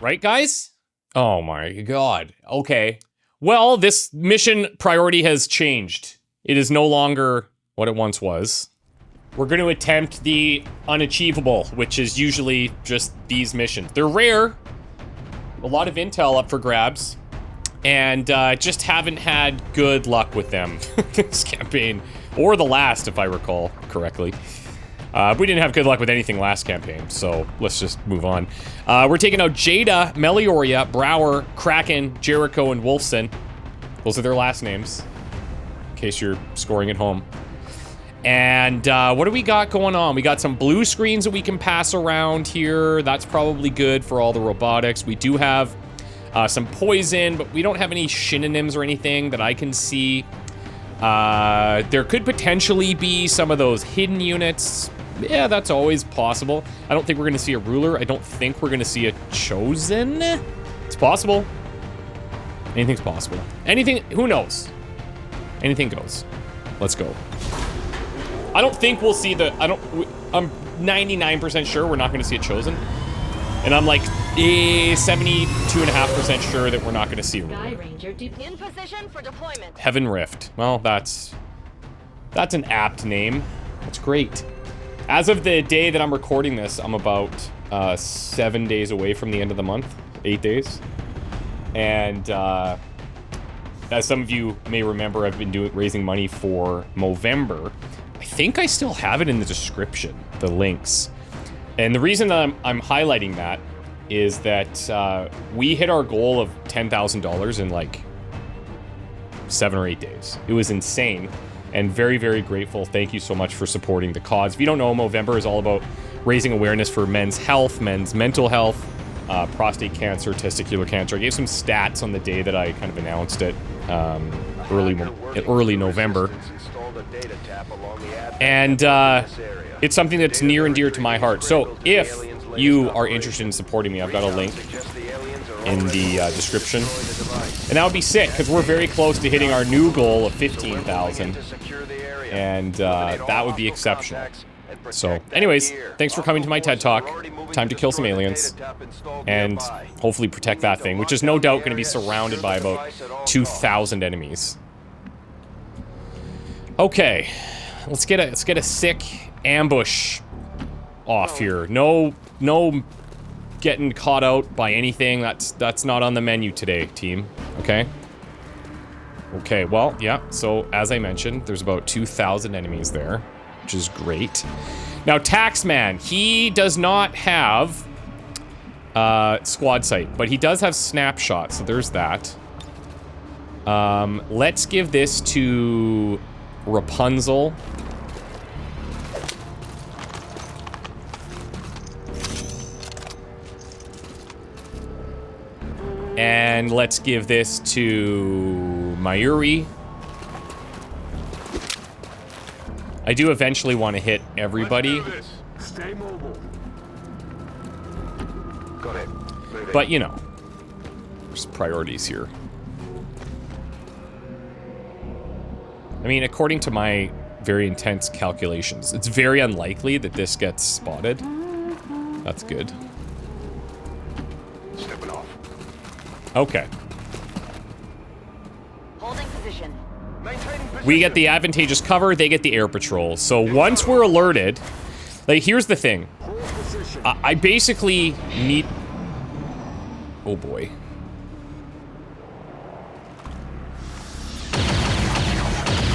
Right, guys? Oh my god. Okay. Well, this mission priority has changed. It is no longer what it once was. We're going to attempt the unachievable, which is usually just these missions. They're rare. A lot of intel up for grabs. And just haven't had good luck with them this campaign. Or the last, if I recall correctly. We didn't have good luck with anything last campaign, so let's just move on. We're taking out Jada, Melioria, Brower, Kraken, Jericho, and Wolfson. Those are their last names, in case you're scoring at home. And what do we got going on? We got some blue screens that we can pass around here. That's probably good for all the robotics. We do have some poison, but we don't have any synonyms or anything that I can see. There could potentially be some of those hidden units. Yeah, that's always possible. I don't think we're going to see a ruler. I don't think we're going to see a chosen. It's possible. Anything's possible. Anything, who knows? Anything goes. Let's go. I don't think we'll see the, I'm 99% sure we're not going to see a chosen. And I'm like 72.5% sure that we're not going to see a ruler. In position for deployment. Heaven Rift. Well, that's an apt name. That's great. As of the day that I'm recording this, I'm about 7 days away from the end of the month. 8 days. And as some of you may remember, I've been raising money for Movember. I think I still have it in the description, the links. And the reason that I'm highlighting that is that we hit our goal of $10,000 in like 7 or 8 days. It was insane and very, very grateful. Thank you so much for supporting the cause. If you don't know, Movember is all about raising awareness for men's health, men's mental health, prostate cancer, testicular cancer. I gave some stats on the day that I kind of announced it, early November. And it's something that's near and dear to my heart. So if you are interested in supporting me, I've got a link in the description. And that would be sick, because we're very close to hitting our new goal of 15,000. And that would be exceptional. So, anyways, thanks for coming to my TED Talk. Time to kill some aliens. And hopefully protect that thing, which is no doubt going to be surrounded by about 2,000 enemies. Okay. Let's get a sick ambush off here. No getting caught out by anything. That's not on the menu today, team. Okay? Okay, well, yeah. So, as I mentioned, there's about 2,000 enemies there, which is great. Now, Taxman, he does not have squad sight, but he does have snapshot, so there's that. Let's give this to Rapunzel. And let's give this to Mayuri. I do eventually want to hit everybody. Stay mobile. Got it. But, you know, there's priorities here. I mean, according to my very intense calculations, it's very unlikely that this gets spotted. That's good. Stepping off. Okay. Holding position. Maintaining position. We get the advantageous cover, they get the air patrol. So once we're alerted, like, here's the thing. I basically need... Oh boy.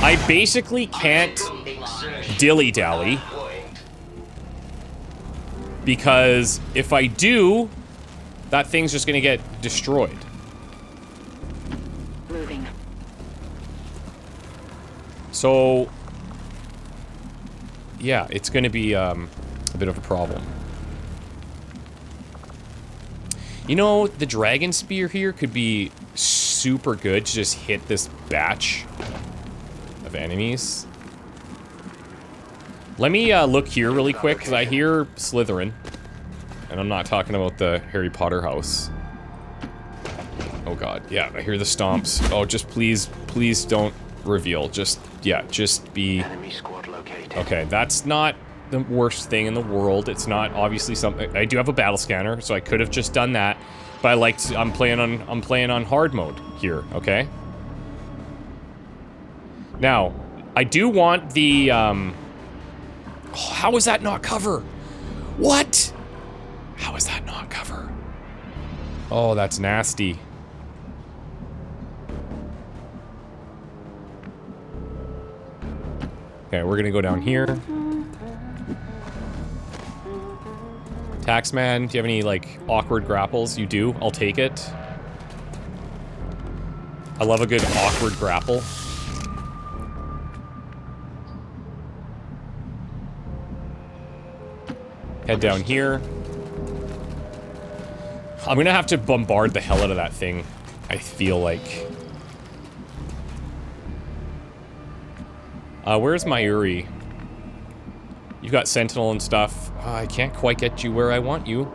I basically can't dilly-dally. Because if I do, that thing's just gonna get destroyed. Moving. So, yeah, it's gonna be a bit of a problem. You know, the Dragon Spear here could be super good to just hit this batch of enemies. Let me look here really quick, because I hear Slytherin. And I'm not talking about the Harry Potter house. Oh god, yeah, I hear the stomps. Oh, just please don't reveal. Just, yeah, just be... Enemy squad located. Okay, that's not the worst thing in the world. It's not obviously something... I do have a battle scanner, so I could have just done that. But I'm playing on hard mode here, okay? Now, I do want the oh, how is that not cover? What? How is that not cover? Oh, that's nasty. Okay, we're gonna go down here. Taxman, do you have any, like, awkward grapples? You do? I'll take it. I love a good awkward grapple. Head down here. I'm gonna have to bombard the hell out of that thing, I feel like. Where's Mayuri? You've got Sentinel and stuff. I can't quite get you where I want you.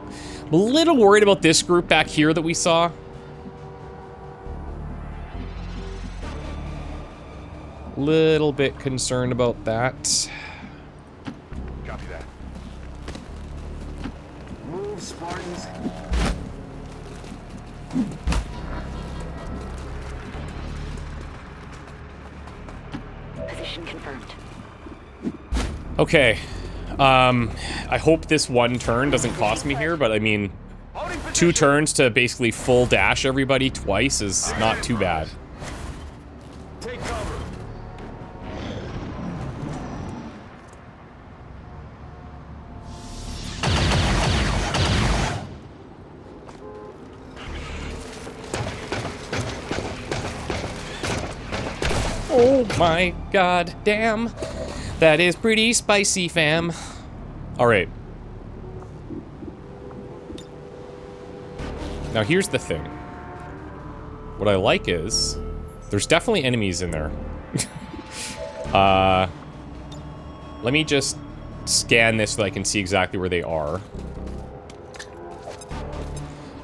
I'm a little worried about this group back here that we saw. Little bit concerned about that. Copy that. Move, Spartans. Position confirmed. Okay. I hope this one turn doesn't cost me here, but I mean, 2 turns to basically full dash everybody twice is not too bad. Take cover. Oh my god damn. That is pretty spicy, fam. Alright. Now here's the thing. What I like is, there's definitely enemies in there. Let me just scan this so I can see exactly where they are.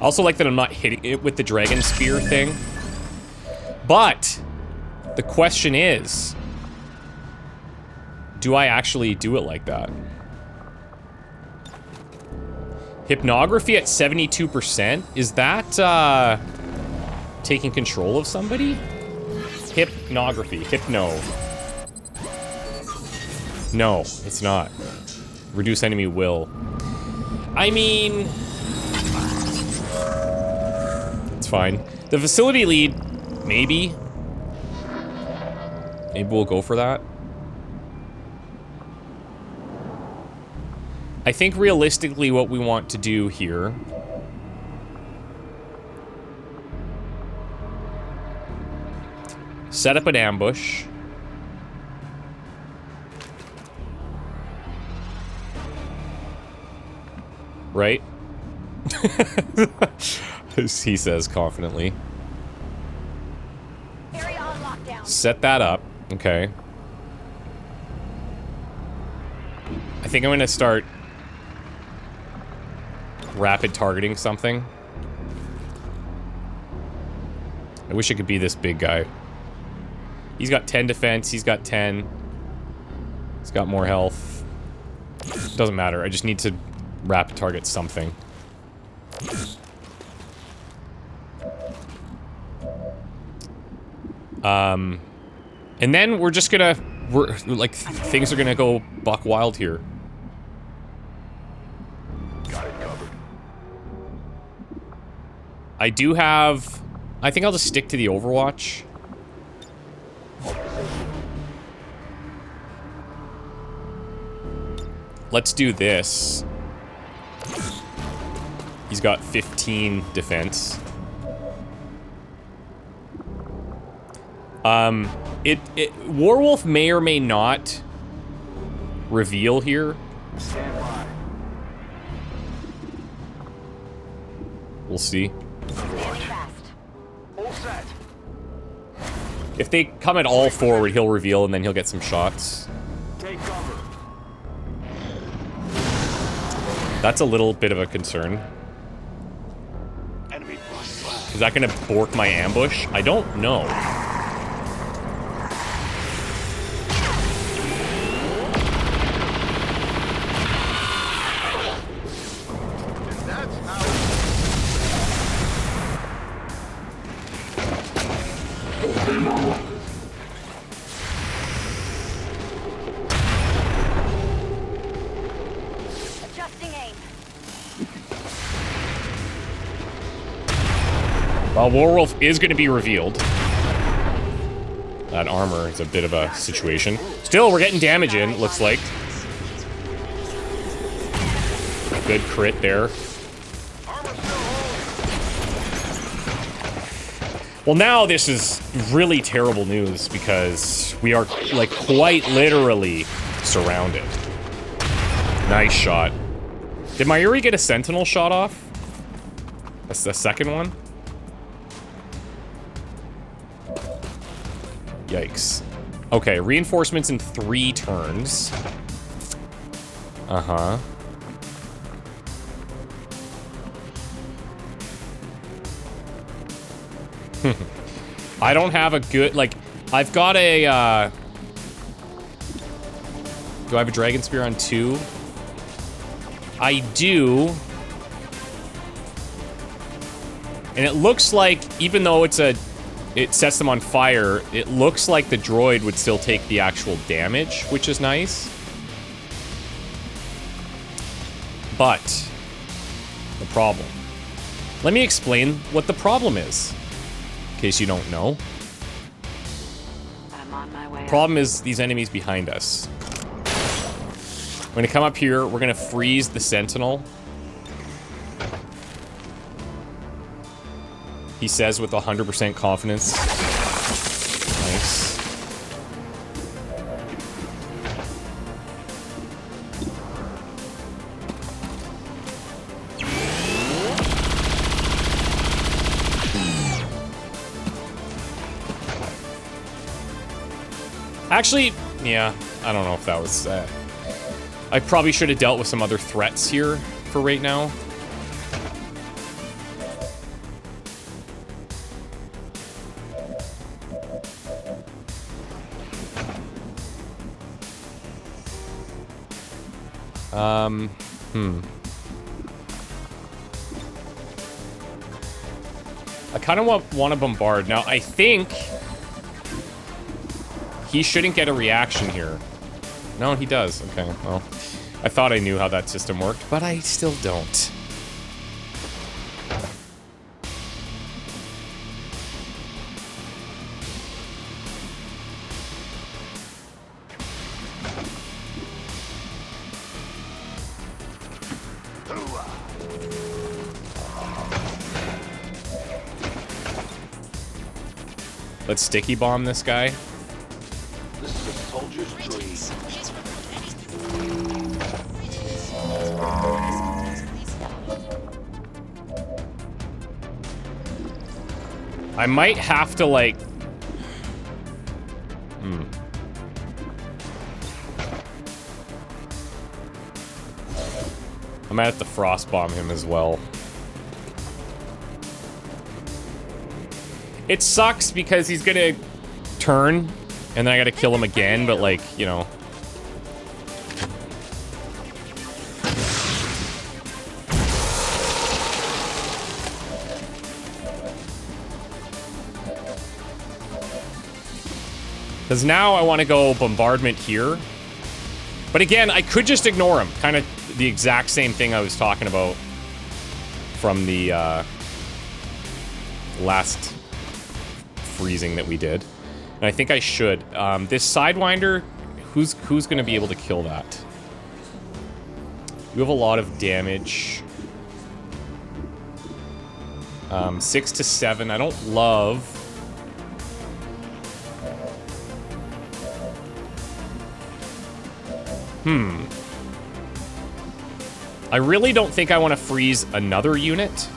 I also like that I'm not hitting it with the dragon spear thing. But, the question is, do I actually do it like that? Hypnography at 72%? Is that, taking control of somebody? Hypnography. Hypno. No, it's not. Reduce enemy will. I mean... It's fine. The facility lead, maybe. Maybe we'll go for that. I think realistically what we want to do here set up an ambush. Right? He says confidently. Area on lockdown. Set that up. Okay. I think I'm gonna start rapid targeting something. I wish it could be this big guy. He's got 10 defense, he's got 10. He's got more health. Doesn't matter, I just need to rapid target something. And then we're just gonna, like, things are gonna go buck wild here. Got it covered. I do have... I think I'll just stick to the Overwatch. Let's do this. He's got 15 defense. Warwolf may or may not reveal here. Stand by. We'll see. Standing fast. All set. If they come at all forward, he'll reveal and then he'll get some shots. Take cover. That's a little bit of a concern. Enemy flash. Is that gonna bork my ambush? I don't know. That's how. Werewolf is going to be revealed. That armor is a bit of a situation. Still, we're getting damage in, looks like. Good crit there. Well, now this is really terrible news because we are, like, quite literally surrounded. Nice shot. Did Mayuri get a sentinel shot off? That's the second one? Yikes. Okay, reinforcements in 3 turns. Uh-huh. I don't have a good, like, I've got a, do I have a Dragon Spear on 2? I do. And it looks like, even though it sets them on fire, it looks like the droid would still take the actual damage, which is nice. But, the problem. Let me explain what the problem is, in case you don't know. I'm on my way. Problem is these enemies behind us. We're gonna come up here, we're gonna freeze the Sentinel. He says with 100% confidence. Nice. Actually, yeah, I don't know if that was... I probably should have dealt with some other threats here for right now. I kind of want to bombard. Now, I think he shouldn't get a reaction here. No, he does. Okay, well, I thought I knew how that system worked, but I still don't. Let's sticky bomb this guy. This is a soldier's dream. I might have to, like... I might have to frost bomb him as well. It sucks because he's gonna turn, and then I gotta kill him again, but, like, you know... Because now I want to go bombardment here. But again, I could just ignore him. Kind of the exact same thing I was talking about from the last freezing that we did. And I think I should. This Sidewinder, who's going to be able to kill that? You have a lot of damage. 6 to 7. I don't love... I really don't think I want to freeze another unit.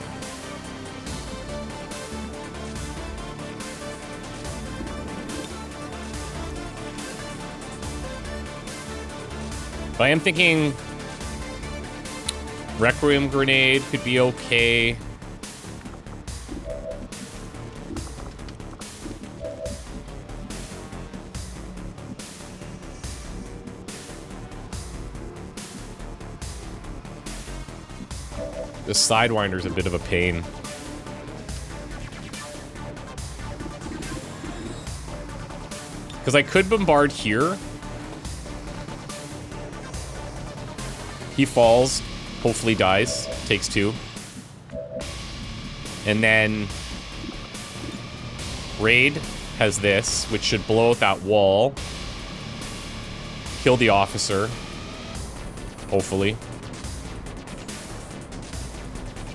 But I am thinking Requiem Grenade could be okay. The Sidewinder's a bit of a pain. Because I could bombard here. He falls, hopefully dies, takes 2. And then Raid has this, which should blow out that wall. Kill the officer. Hopefully.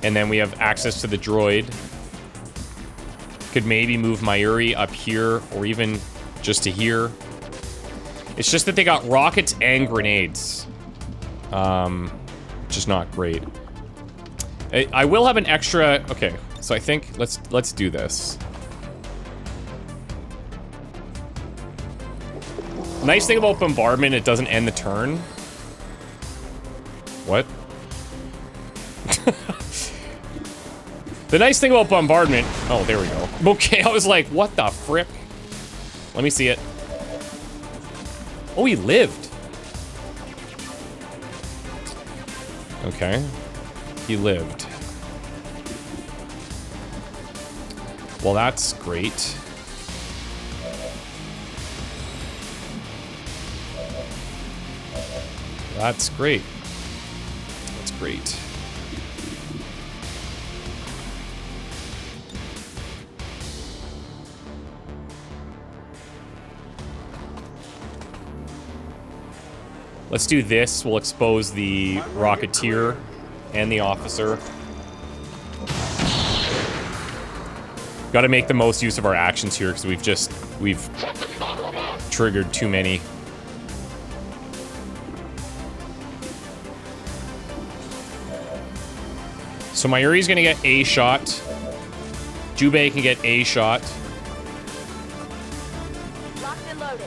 And then we have access to the droid. Could maybe move Mayuri up here, or even just to here. It's just that they got rockets and grenades. Which is not great. I will have an extra... Okay, so I think let's do this. Nice thing about bombardment, it doesn't end the turn. What? The nice thing about bombardment... Oh, there we go. Okay, I was like, what the frick? Let me see it. Oh, he lived. Okay. He lived. Well, that's great. That's great. That's great. Let's do this. We'll expose the Rocketeer and the officer. Got to make the most use of our actions here because we've triggered too many. So Mayuri's gonna get a shot. Jubei can get a shot. Locked and loaded.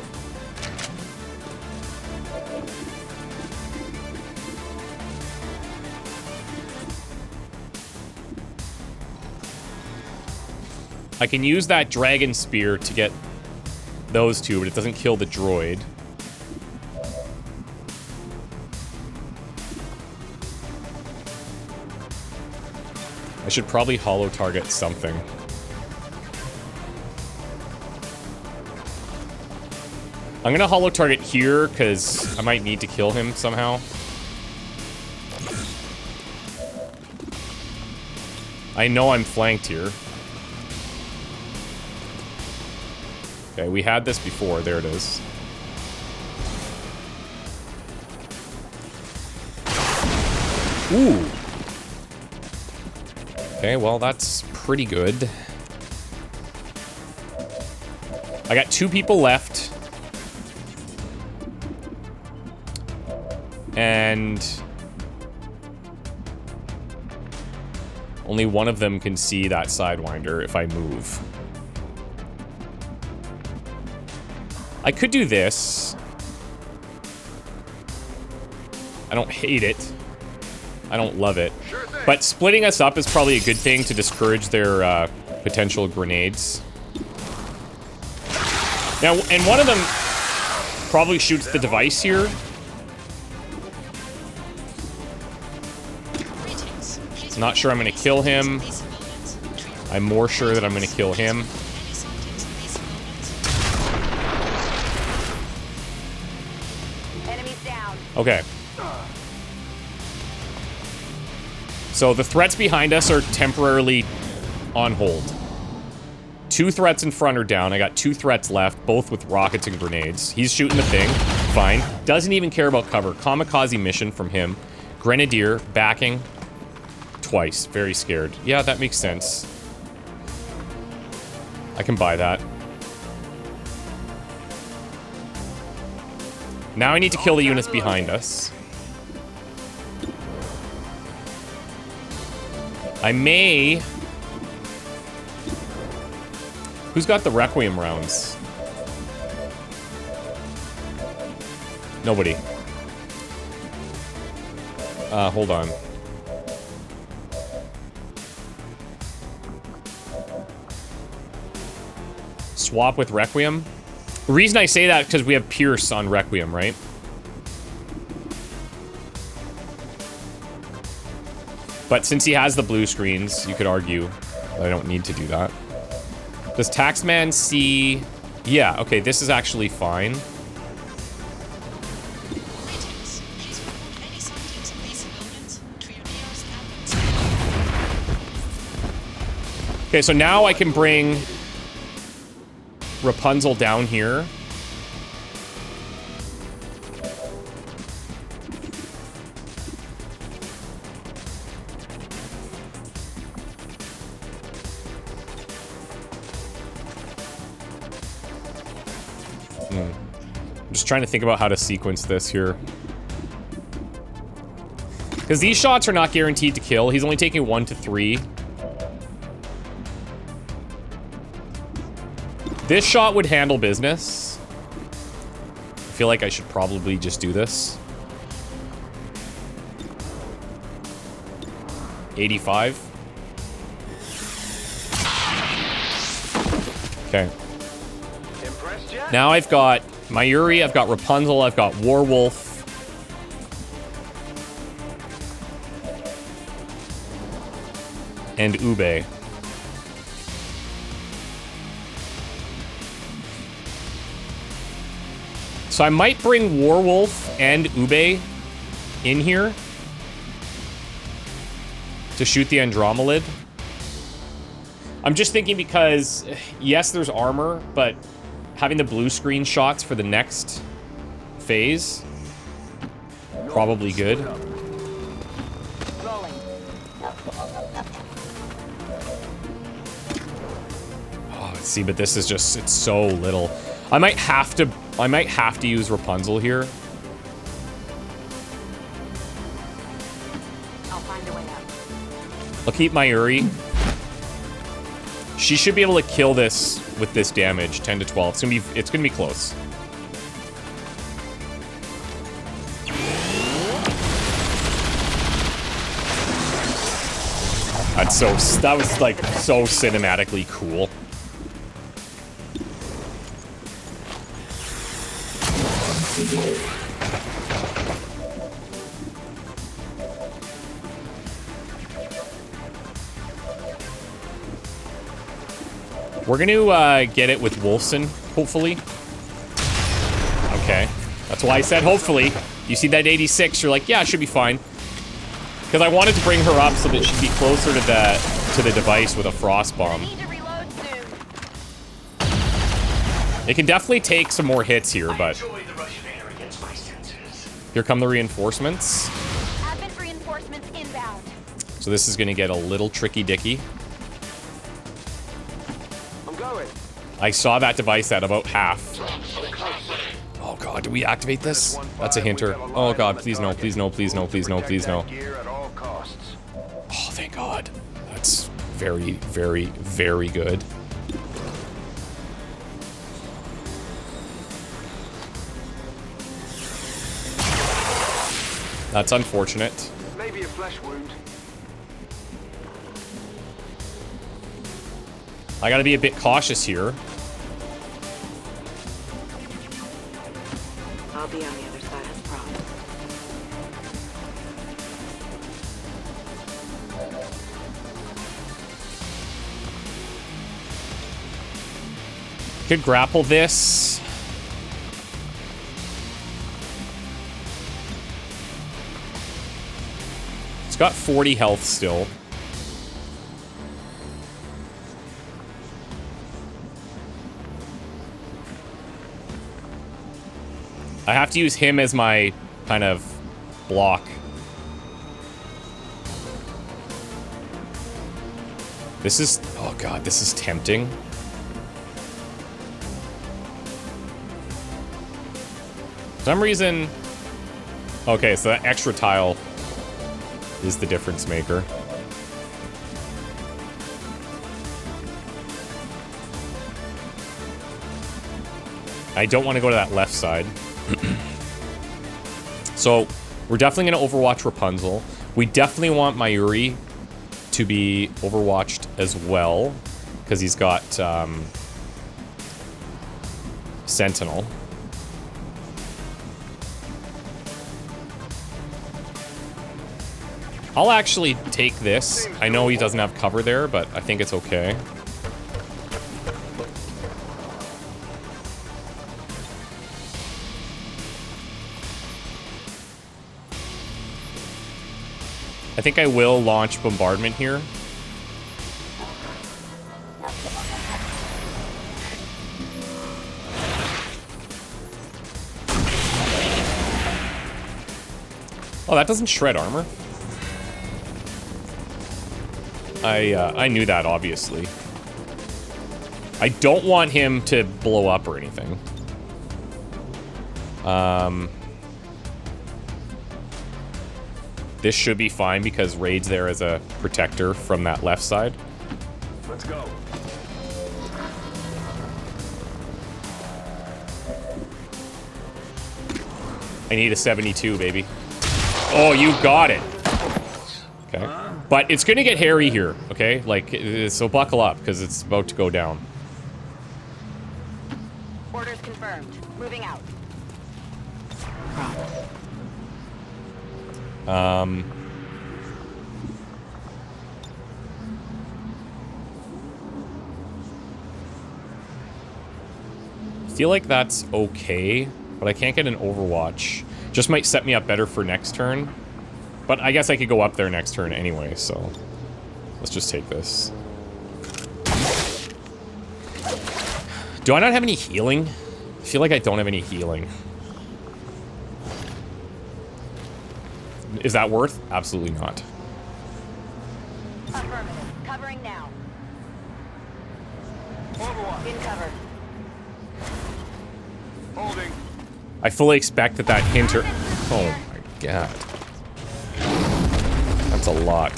I can use that Dragon Spear to get those two, but it doesn't kill the droid. I should probably holo target something. I'm gonna holo target here, because I might need to kill him somehow. I know I'm flanked here. Okay, we had this before. There it is. Ooh. Okay, well, that's pretty good. I got 2 people left. And only one of them can see that Sidewinder if I move. I could do this. I don't hate it. I don't love it. But splitting us up is probably a good thing to discourage their potential grenades. Now, and one of them probably shoots the device here. Not sure I'm gonna kill him. I'm more sure that I'm gonna kill him. Enemies down. Okay. So the threats behind us are temporarily on hold. 2 threats in front are down. I got 2 threats left, both with rockets and grenades. He's shooting the thing. Fine. Doesn't even care about cover. Kamikaze mission from him. Grenadier backing twice. Very scared. Yeah, that makes sense. I can buy that. Now I need to kill the units behind us. I may... Who's got the Requiem rounds? Nobody. Hold on. Swap with Requiem? The reason I say that is because we have Pierce on Requiem, right? But since he has the blue screens, you could argue that I don't need to do that. Does Taxman see... Yeah, okay, this is actually fine. Okay, so now I can bring Rapunzel down here. I'm just trying to think about how to sequence this here. Because these shots are not guaranteed to kill. He's only taking 1 to 3. This shot would handle business. I feel like I should probably just do this. 85. Okay. Now I've got Mayuri, I've got Rapunzel, I've got Warwolf. And Ube. So I might bring Warwolf and Ube in here to shoot the Andromelid. I'm just thinking because, yes, there's armor, but having the blue screen shots for the next phase, probably good. Rolling. Oh, see, but this is just, it's so little. I might have to use Rapunzel here. I'll find a way out. I'll keep Mayuri. She should be able to kill this with this damage, 10 to 12. It's gonna be close. That was like so cinematically cool. We're gonna get it with Wolfson, hopefully. Okay. That's why I said hopefully. You see that 86, you're like, yeah, it should be fine. Because I wanted to bring her up so that she'd be closer to the device with a frost bomb. Need to reload soon. It can definitely take some more hits here, but here come the reinforcements. Advent reinforcements inbound. So this is gonna get a little tricky dicky. I'm going. I saw that device at about half. Oh god, do we activate this? That's a hinter. Oh god, please no, please no, please no, please no, please no. Oh, thank god. That's very, very, very good. That's unfortunate. Maybe a flesh wound. I gotta be a bit cautious here. I'll be on the other side of the problem. Could grapple this. It's got 40 health still. I have to use him as my kind of block. This is, oh god, this is tempting. For some reason, okay, so that extra tile is the difference maker. I don't want to go to that left side. So, we're definitely going to overwatch Rapunzel. We definitely want Mayuri to be overwatched as well, because he's got Sentinel. I'll actually take this. I know he doesn't have cover there, but I think it's okay. I think I will launch bombardment here. Oh, that doesn't shred armor. I knew that, obviously. I don't want him to blow up or anything. This should be fine because Raid's there as a protector from that left side. Let's go. I need a 72, baby. Oh, you got it. Okay. But it's gonna get hairy here, okay? Like, so buckle up, because it's about to go down. Orders confirmed. Moving out. Feel like that's okay, but I can't get an Overwatch. Just might set me up better for next turn. But I guess I could go up there next turn anyway, so let's just take this. Do I not have any healing? I feel like I don't have any healing. Is that worth? Absolutely not. Affirmative. Covering now. Overwatch. In cover. Holding. I fully expect that that hinter... Oh my god. That's a lot.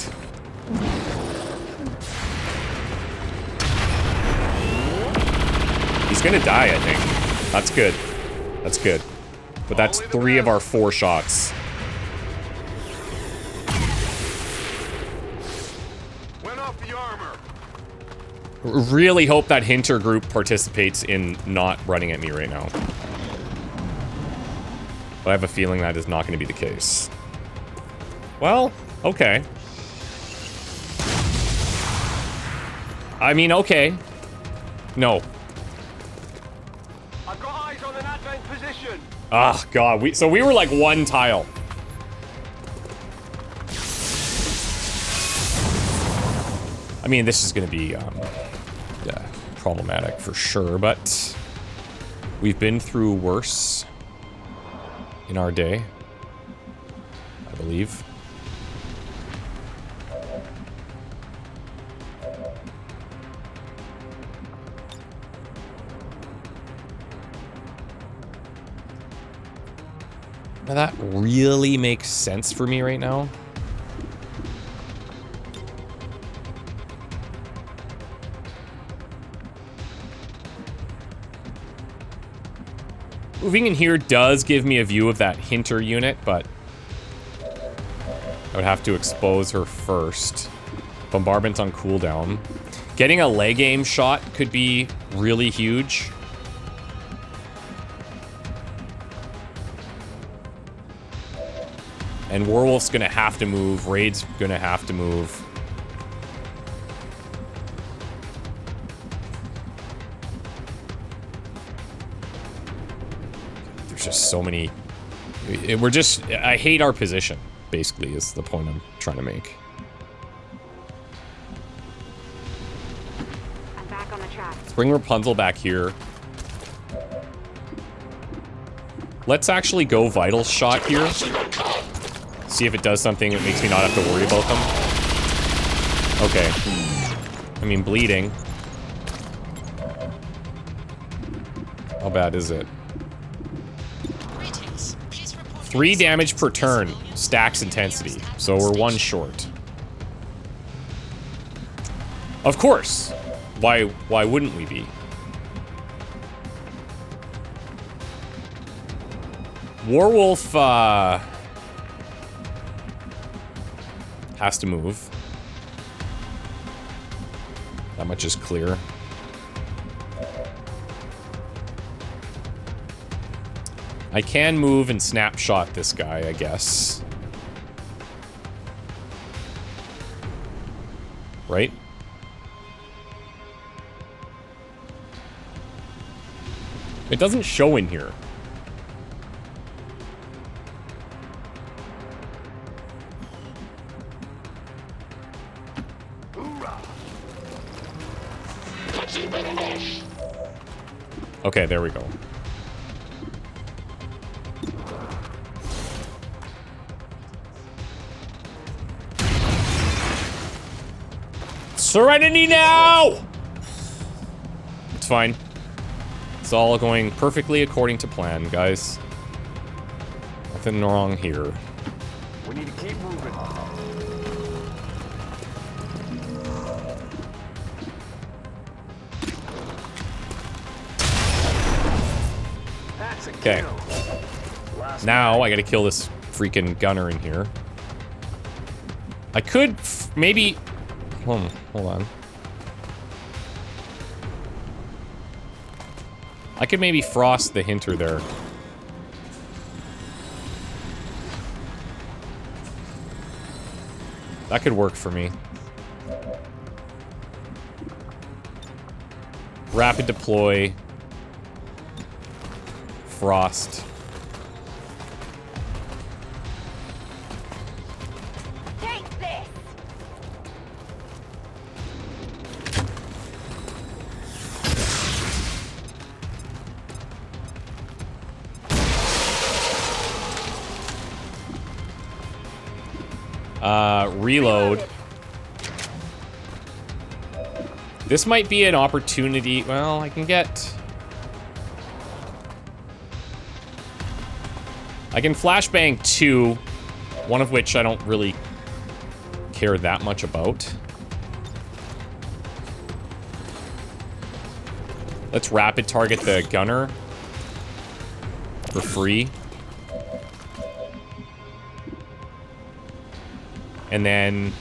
He's gonna die, I think. That's good. That's good. But that's 3 of our 4 shots. Went off the armor. Really hope that hinter group participates in not running at me right now. But I have a feeling that is not going to be the case. Well, okay. I mean, okay. No. I've got eyes on an advanced position. Ah, God. So we were like 1 tile. I mean, this is going to be yeah, problematic for sure, but we've been through worse in our day, I believe. Now that really makes sense for me right now. Moving in here does give me a view of that hinter unit, but I would have to expose her first. Bombardment on cooldown. Getting a leg aim shot could be really huge. And Werewolf's gonna have to move. Raid's gonna have to move. There's just so many. We're just. I hate our position, basically, is the point I'm trying to make. I'm back on the track. Let's bring Rapunzel back here. Let's actually go Vital Shot here. See if it does something that makes me not have to worry about them. Okay. I mean, bleeding. How bad is it? 3 damage per turn. Stacks intensity. So we're 1 short. Of course. Why wouldn't we be? Werewolf, has to move. That much is clear. I can move and snapshot this guy, I guess. Right? It doesn't show in here. Okay, there we go. Serenity now! It's fine. It's all going perfectly according to plan, guys. Nothing wrong here. We need to keep moving. That's a Okay. kill. Last Now I gotta kill this freaking gunner in here. I could maybe... Hold on. I could maybe frost the hinter there. That could work for me. Rapid deploy. Frost. Take this! Reload. This might be an opportunity. Well, I can flashbang 2, one of which I don't really care that much about. Let's rapid target the gunner for free. And then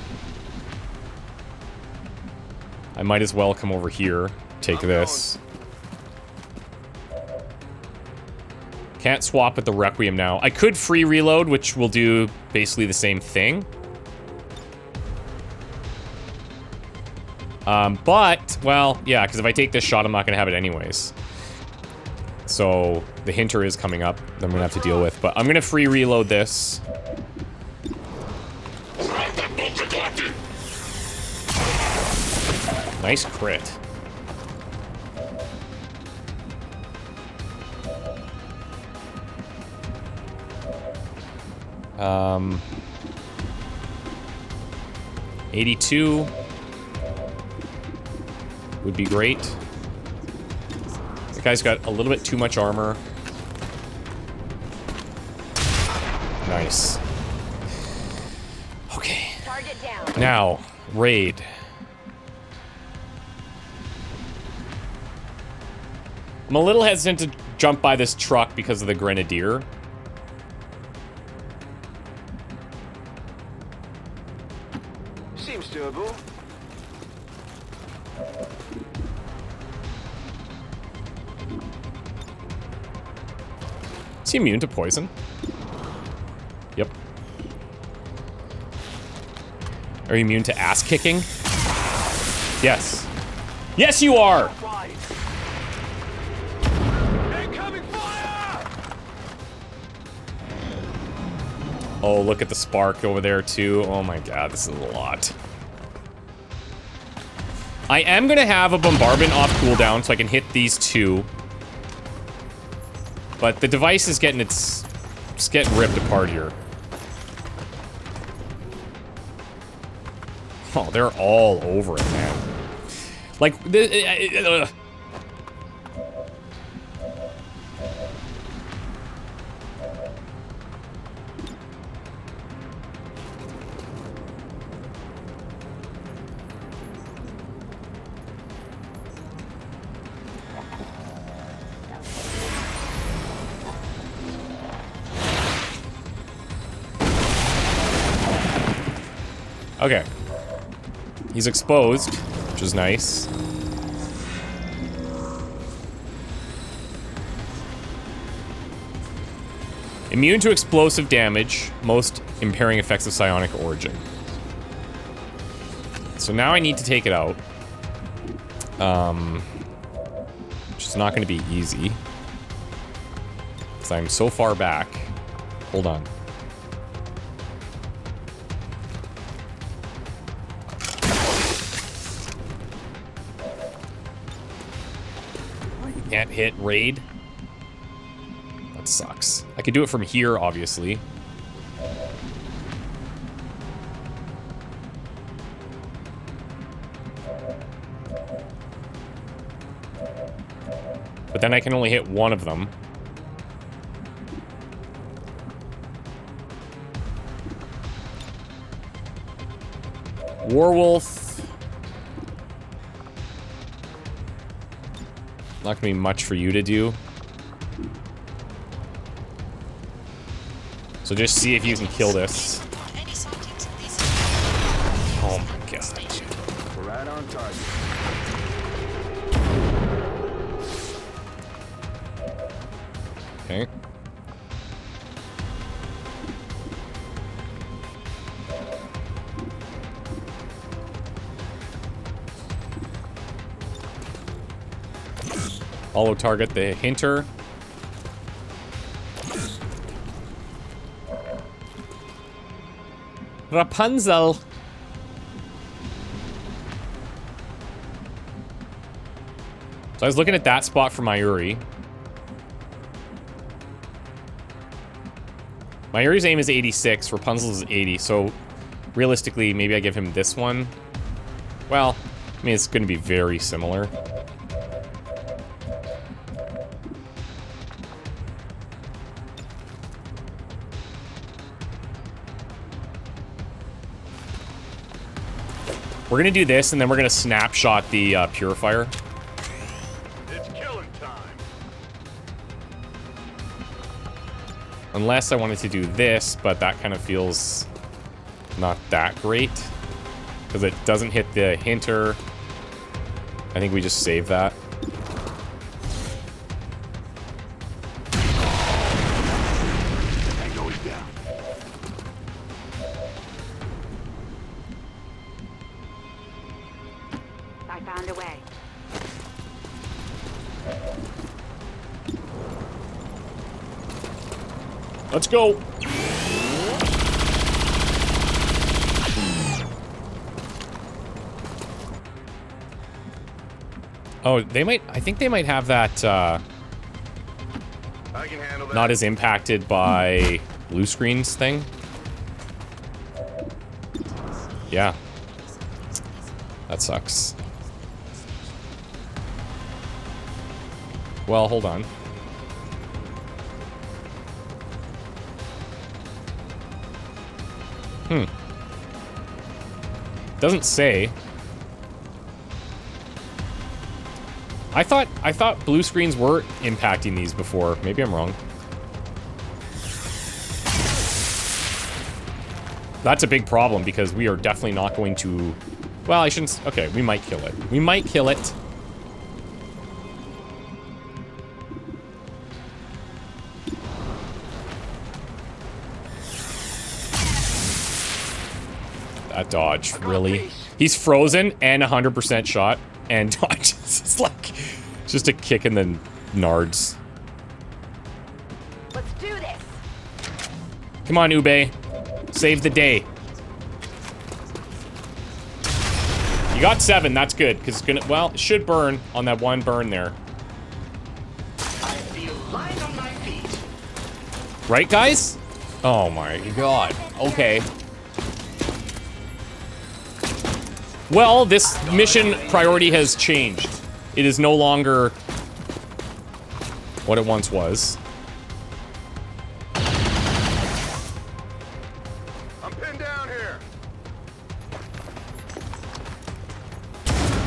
I might as well come over here, take this. Can't swap with the Requiem now. I could free reload, which will do basically the same thing. But, well, yeah, because if I take this shot, I'm not going to have it anyways. So, the hinter is coming up that I'm going to have to deal with. But I'm going to free reload this. Nice crit. 82 would be great. The guy's got a little bit too much armor. Nice. Okay. Target down. Now, raid. I'm a little hesitant to jump by this truck because of the grenadier. Seems doable. Is he immune to poison? Yep. Are you immune to ass kicking? Yes. Yes, you are! Right. Incoming fire! Oh, look at the spark over there, too. Oh my god, this is a lot. I am gonna have a bombardment off cooldown so I can hit these two. But the device is getting it's getting ripped apart here. Oh, they're all over it, man. Like, okay. He's exposed, which is nice. Immune to explosive damage, most impairing effects of psionic origin. So now I need to take it out. Which is not going to be easy. Because I'm so far back. Hold on. Can't hit raid. That sucks. I could do it from here, obviously. But then I can only hit one of them. Warwolf. Not gonna be much for you to do. So just see if you can kill this. Oh my god. We're right on target. Okay. Follow target the hinter. Rapunzel. So I was looking at that spot for Mayuri. Mayuri's aim is 86, Rapunzel's is 80, so realistically, maybe I give him this one. Well, I mean, it's going to be very similar. We're going to do this, and then we're going to snapshot the purifier. It's killing time. Unless I wanted to do this, but that kind of feels not that great. Because it doesn't hit the hinter. I think we just save that. Tango is down. I found a way. Let's go. Oh, they might, I think they might have that, I can handle that. not as impacted by blue screens thing. Yeah. That sucks. Well, hold on. Doesn't say. I thought blue screens were impacting these before. Maybe I'm wrong. That's a big problem because we are definitely not going to... Well, I shouldn't... Okay, we might kill it. We might kill it. That dodge, really? He's frozen and 100% shot and dodges. It's like just a kick in the nards. Let's do this. Come on, Ube. Save the day. You got 7, that's good, because it's gonna, well, it should burn on that one burn there. I feel light on my feet. Right, guys? Oh my god. Okay. Well, this mission priority has changed. It is no longer what it once was. I'm pinned down here.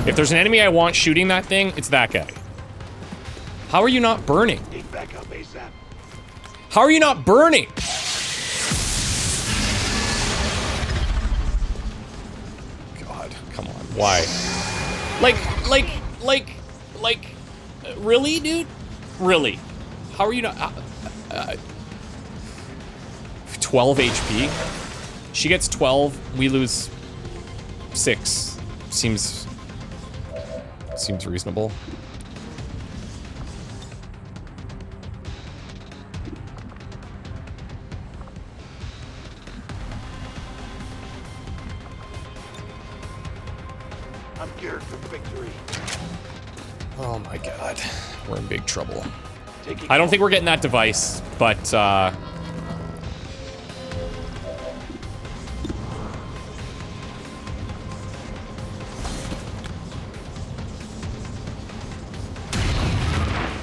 If there's an enemy I want shooting that thing, it's that guy. How are you not burning? Need backup ASAP. How are you not burning? God, come on. Why? Really, dude? Really? How are you not... 12 HP? She gets 12, we lose 6. Seems reasonable. I'm geared for victory. Oh my god. We're in big trouble. Taking I don't think we're getting that device, but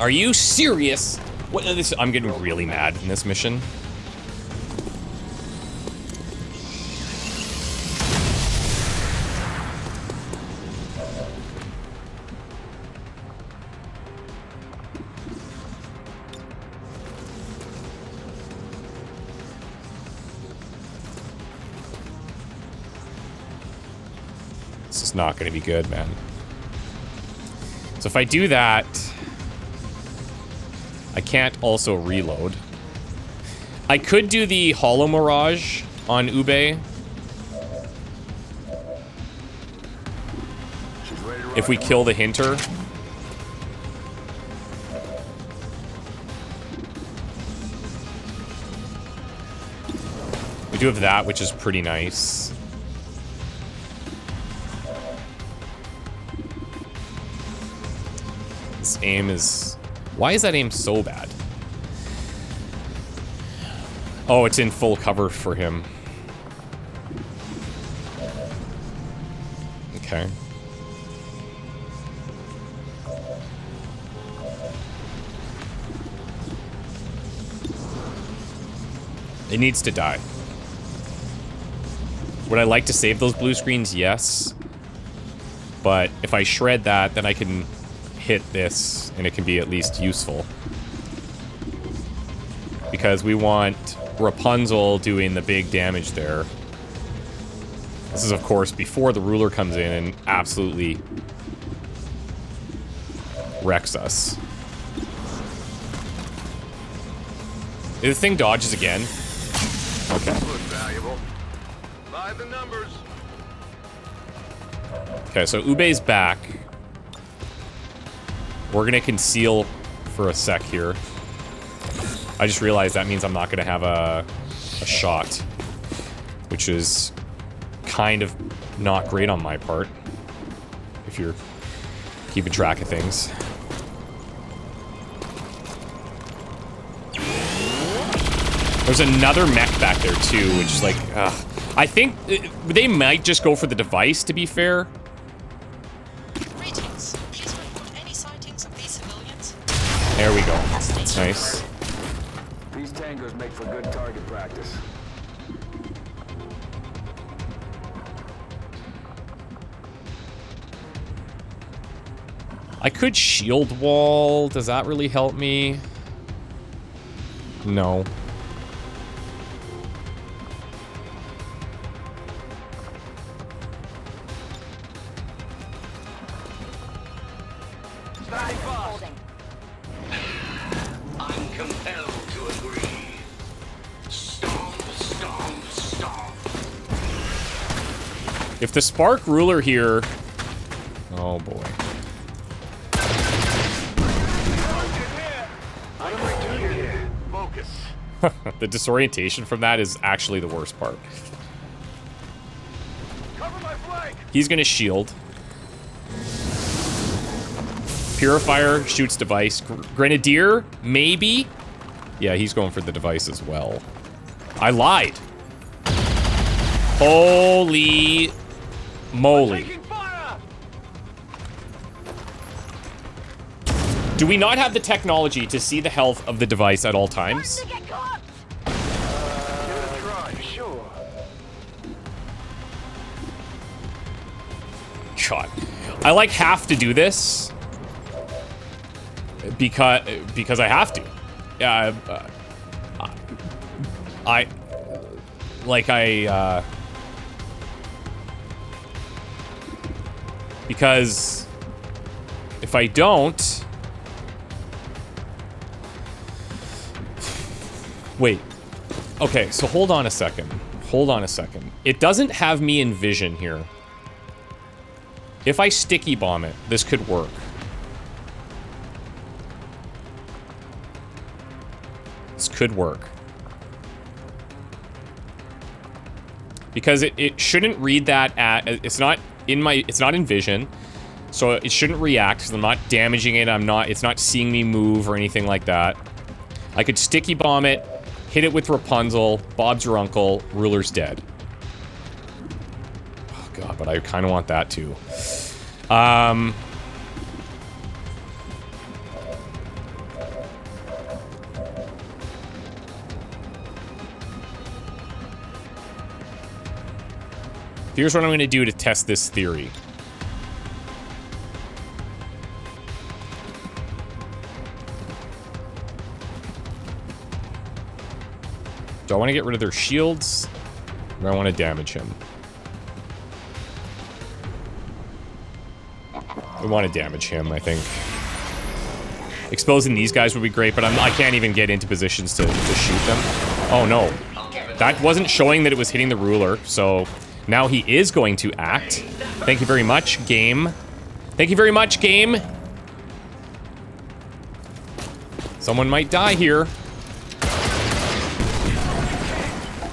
Are you serious? What this? I'm getting really mad in this mission. This is not going to be good, man. So if I do that, I can't also reload. I could do the Hollow Mirage on Ube. If we kill the Hinter. We do have that, which is pretty nice. This aim is... Why is that aim so bad? Oh, it's in full cover for him. Okay. It needs to die. Would I like to save those blue screens? Yes. But if I shred that, then I can hit this, and it can be at least useful. Because we want Rapunzel doing the big damage there. This is, of course, before the ruler comes in and absolutely wrecks us. If the thing dodges again. Okay. Valuable. By the numbers. Okay, so Ube's back. We're gonna conceal for a sec here. I just realized that means I'm not gonna have a shot, which is kind of not great on my part, if you're keeping track of things. There's another mech back there too, which is like, I think they might just go for the device, to be fair. Greetings. Please report any sightings of these civilians. There we go. That's nice. These tangos make for good target practice. I could shield wall. Does that really help me? No. Holding. I'm compelled to agree. Stomp, stomp, stomp. If the Spark Ruler here... Oh boy. Focus. The disorientation from that is actually the worst part. Cover my flank. He's gonna shield. Purifier shoots device. Grenadier, maybe? Yeah, he's going for the device as well. I lied. Holy moly. Taking fire. Do we not have the technology to see the health of the device at all times? To get caught. Give it a try. Sure. God. I like have to do this. Because I have to. Because if I don't... Wait. Okay, so hold on a second. Hold on a second. It doesn't have me in vision here. If I sticky bomb it, this could work. This could work. Because it shouldn't read that at... It's not in vision. So it shouldn't react, because I'm not damaging it. It's not seeing me move or anything like that. I could sticky bomb it, hit it with Rapunzel, Bob's your uncle, ruler's dead. Oh god, but I kind of want that too. Here's what I'm gonna do to test this theory. Do I want to get rid of their shields? Or do I want to damage him? I want to damage him, I think. Exposing these guys would be great, but I can't even get into positions to shoot them. Oh no. That wasn't showing that it was hitting the ruler, so now he is going to act. Thank you very much, game. Thank you very much, game. Someone might die here.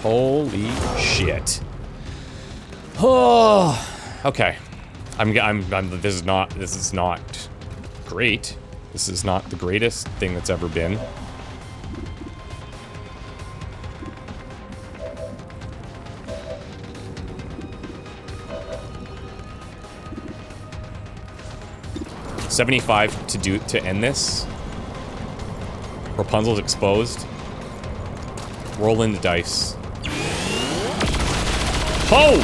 Holy shit. Oh, okay. This is not great. This is not the greatest thing that's ever been. $75 to end this. Rapunzel's exposed. Roll in the dice. Oh!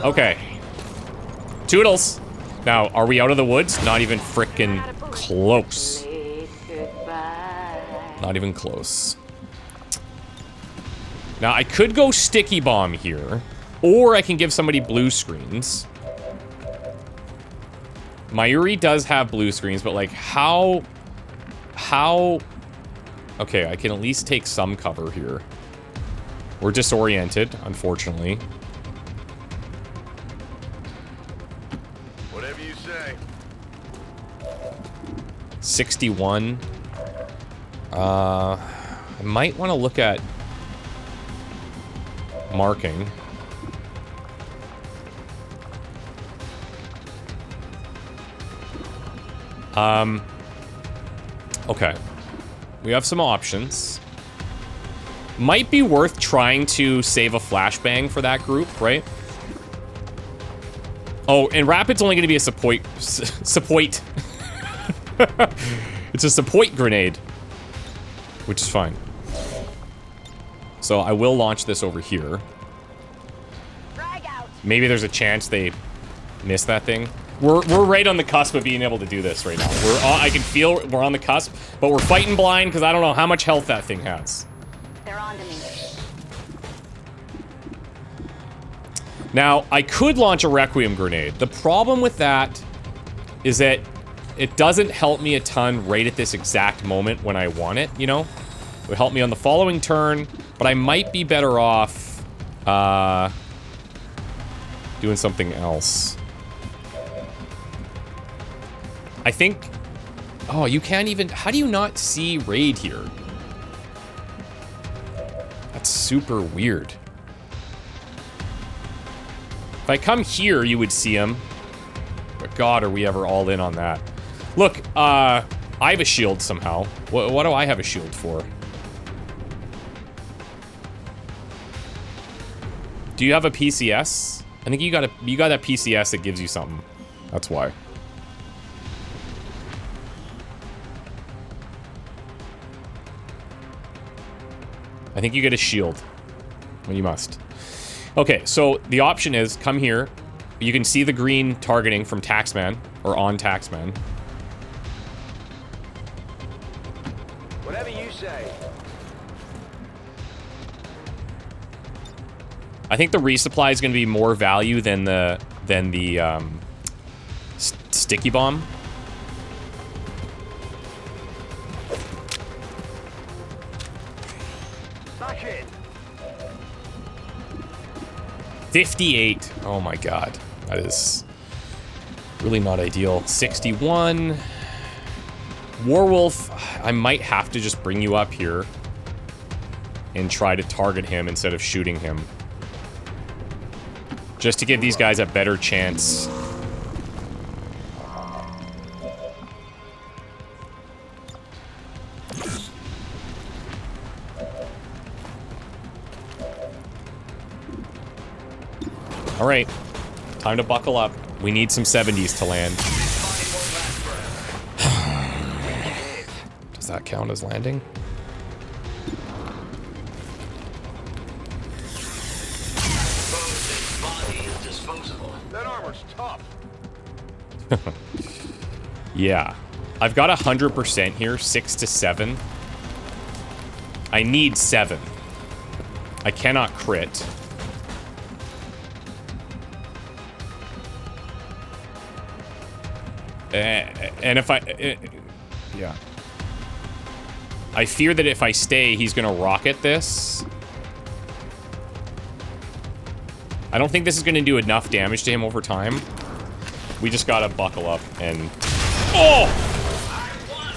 Okay. Toodles. Now, are we out of the woods? Not even frickin' close. Not even close. Now, I could go sticky bomb here, or I can give somebody blue screens. Mayuri does have blue screens, but like, how... Okay, I can at least take some cover here. We're disoriented, unfortunately. Whatever you say. 61. I might want to look at marking. Okay. We have some options. Might be worth trying to save a flashbang for that group, right? Oh, and Rapid's only going to be a support. It's a support grenade, which is fine. So I will launch this over here. Maybe there's a chance they miss that thing. We're right on the cusp of being able to do this right now. I can feel we're on the cusp, but we're fighting blind because I don't know how much health that thing has. They're on to me. Now, I could launch a Requiem grenade. The problem with that is that it doesn't help me a ton right at this exact moment when I want it, you know? It would help me on the following turn, but I might be better off doing something else. I think... Oh, you can't even... How do you not see Raid here? That's super weird. If I come here, you would see him. But God, are we ever all in on that? Look, I have a shield somehow. What do I have a shield for? Do you have a PCS? I think you got that PCS that gives you something. That's why. I think you get a shield. Well, you must. Okay, so the option is come here. You can see the green targeting from Taxman, or on Taxman. Whatever you say. I think the resupply is going to be more value than the sticky bomb. Back in. 58. Oh my God, that is really not ideal. 61. Warwolf, I might have to just bring you up here and try to target him instead of shooting him. Just to give these guys a better chance. All right, time to buckle up. We need some 70s to land. Does that count as landing? body is disposable. That armor's tough. Yeah. I've got 100% here, 6 to 7. I need 7. I cannot crit. And if I... yeah. I fear that if I stay, he's gonna rocket this. I don't think this is gonna do enough damage to him over time. We just gotta buckle up and... Oh!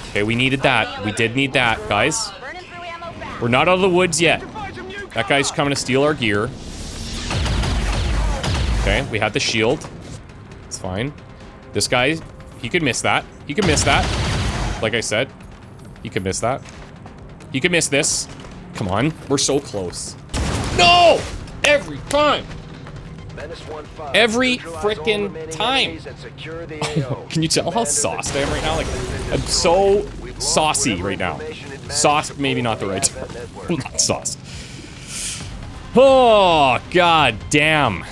Okay, we needed that. We did need that, guys. Burning through ammo fast. We're not out of the woods yet. That guy's coming to steal our gear. Okay, we had the shield. It's fine. This guy, he could miss that. He could miss that. Like I said, he could miss that. He could miss this. Come on, we're so close. No! Every time! Every frickin' time. Can you tell how sauced I am right now? Like, I'm so saucy right now. Sauce, maybe not the right term. I'm not sauced. Oh, god damn.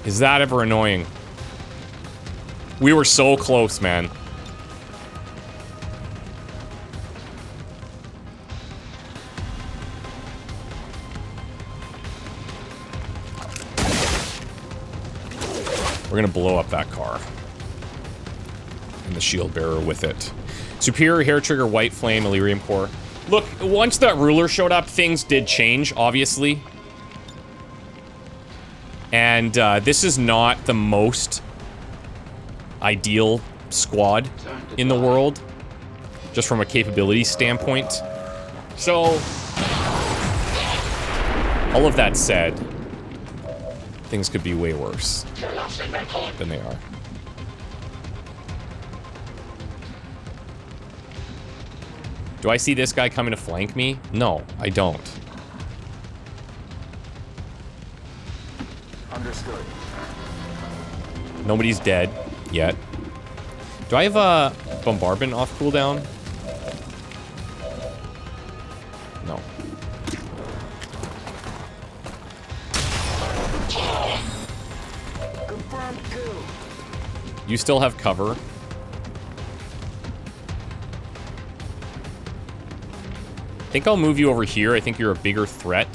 Is that ever annoying? We were so close, man. We're gonna blow up that car. And the shield bearer with it. Superior hair trigger, white flame, Illyrium core. Look, once that ruler showed up, things did change, obviously. And this is not the most ideal squad in the world, just from a capability standpoint. So, all of that said, things could be way worse than they are. Do I see this guy coming to flank me? No, I don't. Understood. Nobody's dead yet. Do I have a bombardment off cooldown? No. Confirmed kill. You still have cover. I think I'll move you over here. I think you're a bigger threat.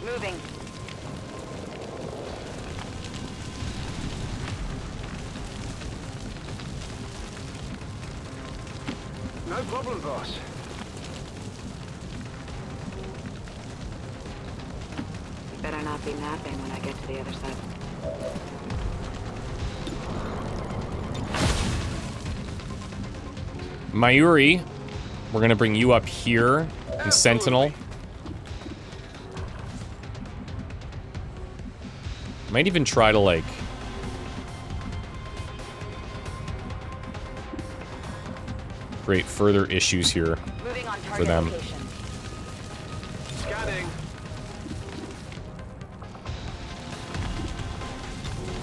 Moving. No problem, boss. You better not be napping when I get to the other side. Mayuri, we're gonna bring you up here in Sentinel. Might even try to, like... create further issues here Moving on for target them. location. Scanning.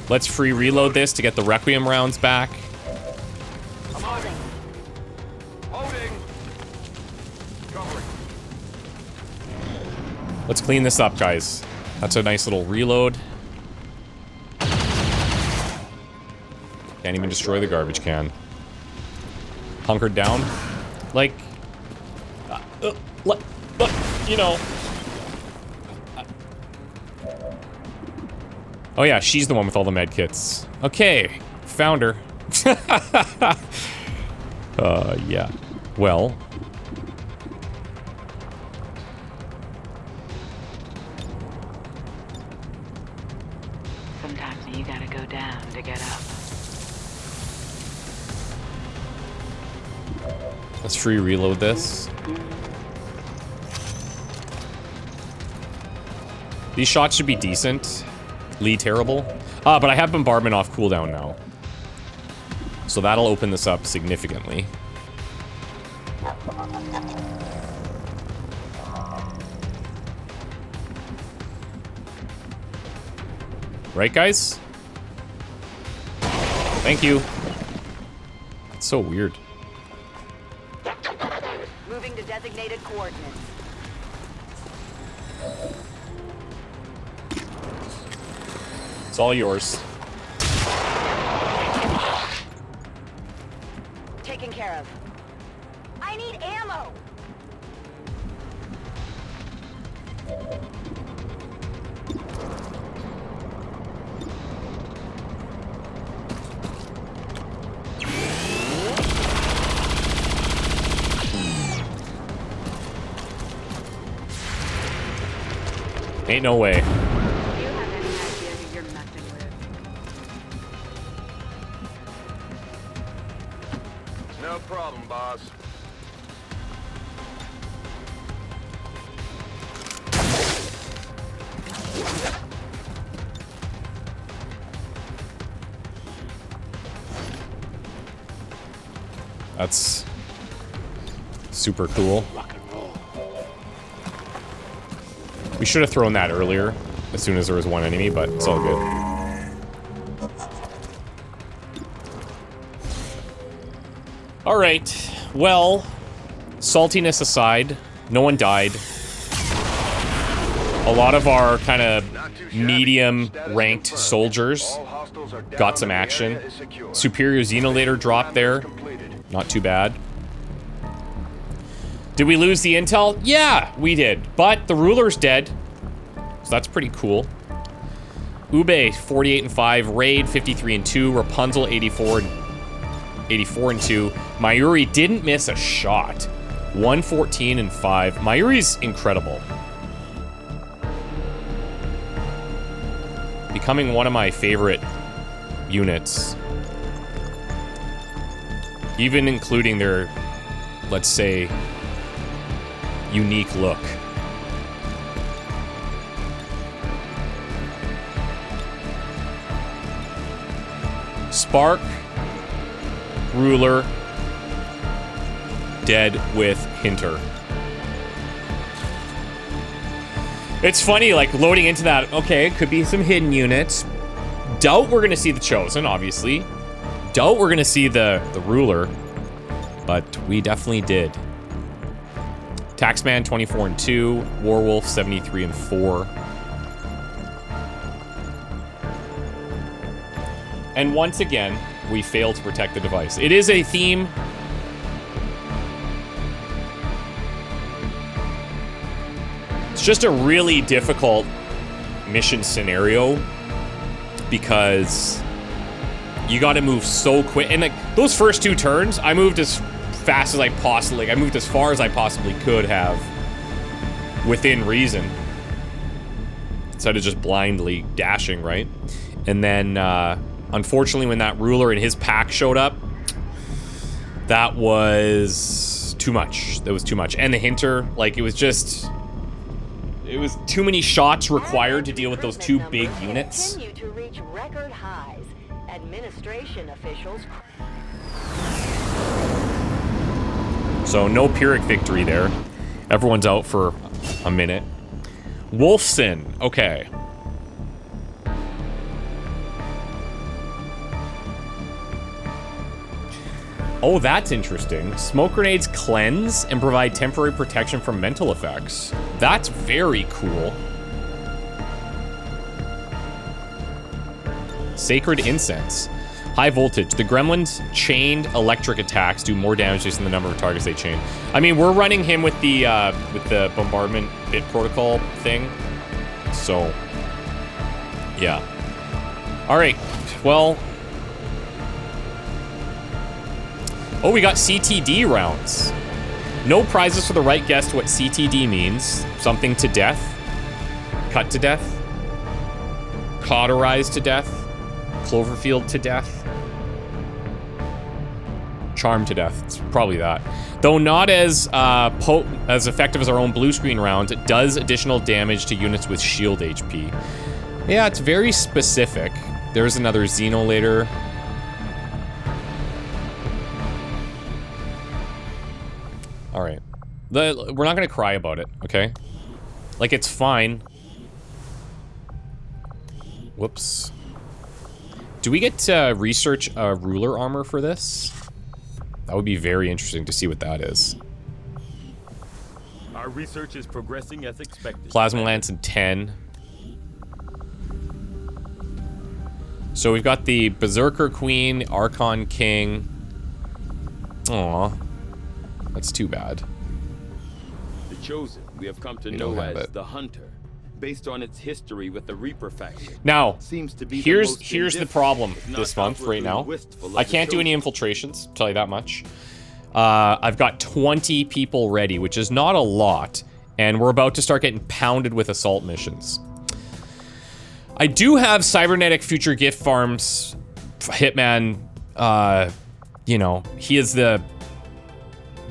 Let's free reload this to get the Requiem rounds back. Holding. Holding. Covering. Let's clean this up, guys. That's a nice little reload. Can't even destroy the garbage can. Hunkered down. Like... you know... Oh yeah, she's the one with all the med kits. Okay, found her. Yeah. Well... Sometimes you gotta go down to get up. Let's free reload this. These shots should be decent. Lee terrible. But I have bombardment off cooldown now. So that'll open this up significantly. Right, guys? Thank you. It's so weird. Moving to designated coordinates. It's all yours. Taken care of. I need ammo! Ain't no way. Do you have any idea who you're messing with? No problem, boss. That's super cool. We should have thrown that earlier, as soon as there was one enemy, but it's all good. Alright, well, saltiness aside, no one died. A lot of our kind of medium-ranked soldiers got some action. Superior Xenolator dropped there. Not too bad. Did we lose the intel? Yeah, we did. But the ruler's dead. So that's pretty cool. Ube, 48 and 5. Raid, 53 and 2. Rapunzel, 84 and 2. Mayuri didn't miss a shot. 114 and 5. Mayuri's incredible. Becoming one of my favorite units. Even including their, let's say, unique look. Spark, Ruler, dead with Hinter. It's funny, like, loading into that, okay, it could be some hidden units. Doubt we're gonna see the Chosen, obviously. Doubt we're gonna see the Ruler. But we definitely did. Taxman, 24 and 2. Warwolf, 73 and 4. And once again, we failed to protect the device. It is a theme. It's just a really difficult mission scenario because you got to move so quick. And like those first 2 turns, I moved as fast as I possibly, I moved as far as I possibly could have within reason. Instead of just blindly dashing, right? And then, unfortunately, when that Ruler and his pack showed up, that was too much. That was too much. And the Hinter, like, it was just... It was too many shots required to deal with those 2 big units. Continue to reach record highs. Administration officials... So, no Pyrrhic victory there. Everyone's out for a minute. Wolfson, okay. Oh, that's interesting. Smoke grenades cleanse and provide temporary protection from mental effects. That's very cool. Sacred Incense. High voltage. The gremlins' chained electric attacks do more damage based on the number of targets they chain. I mean, we're running him with the bombardment bit protocol thing. So, yeah. All right. Well. Oh, we got CTD rounds. No prizes for the right guess to what CTD means. Something to death. Cut to death. Cauterized to death. Cloverfield to death. Charm to death. It's probably that. Though not as potent, as effective as our own blue screen rounds, it does additional damage to units with shield HP. Yeah, it's very specific. There's another Xenolator. All right. We're not going to cry about it, okay? Like, it's fine. Whoops. Do we get to research ruler armor for this? That would be very interesting to see what that is. Our research is progressing as expected. Plasma Lance and 10. So we've got the Berserker Queen, Archon King. Aw. That's too bad. The Chosen, we have come to We know don't have as it. the Hunter, based on its history with the Reaper faction. Now, Seems to be the here's most the indifferent, problem if not this month, right outwardly now. wistful of I the can't do any Chosen. infiltrations, tell you that much. I've got 20 people ready, which is not a lot, and we're about to start getting pounded with assault missions. I do have Cybernetic Future Gift Farms Hitman, you know, he is the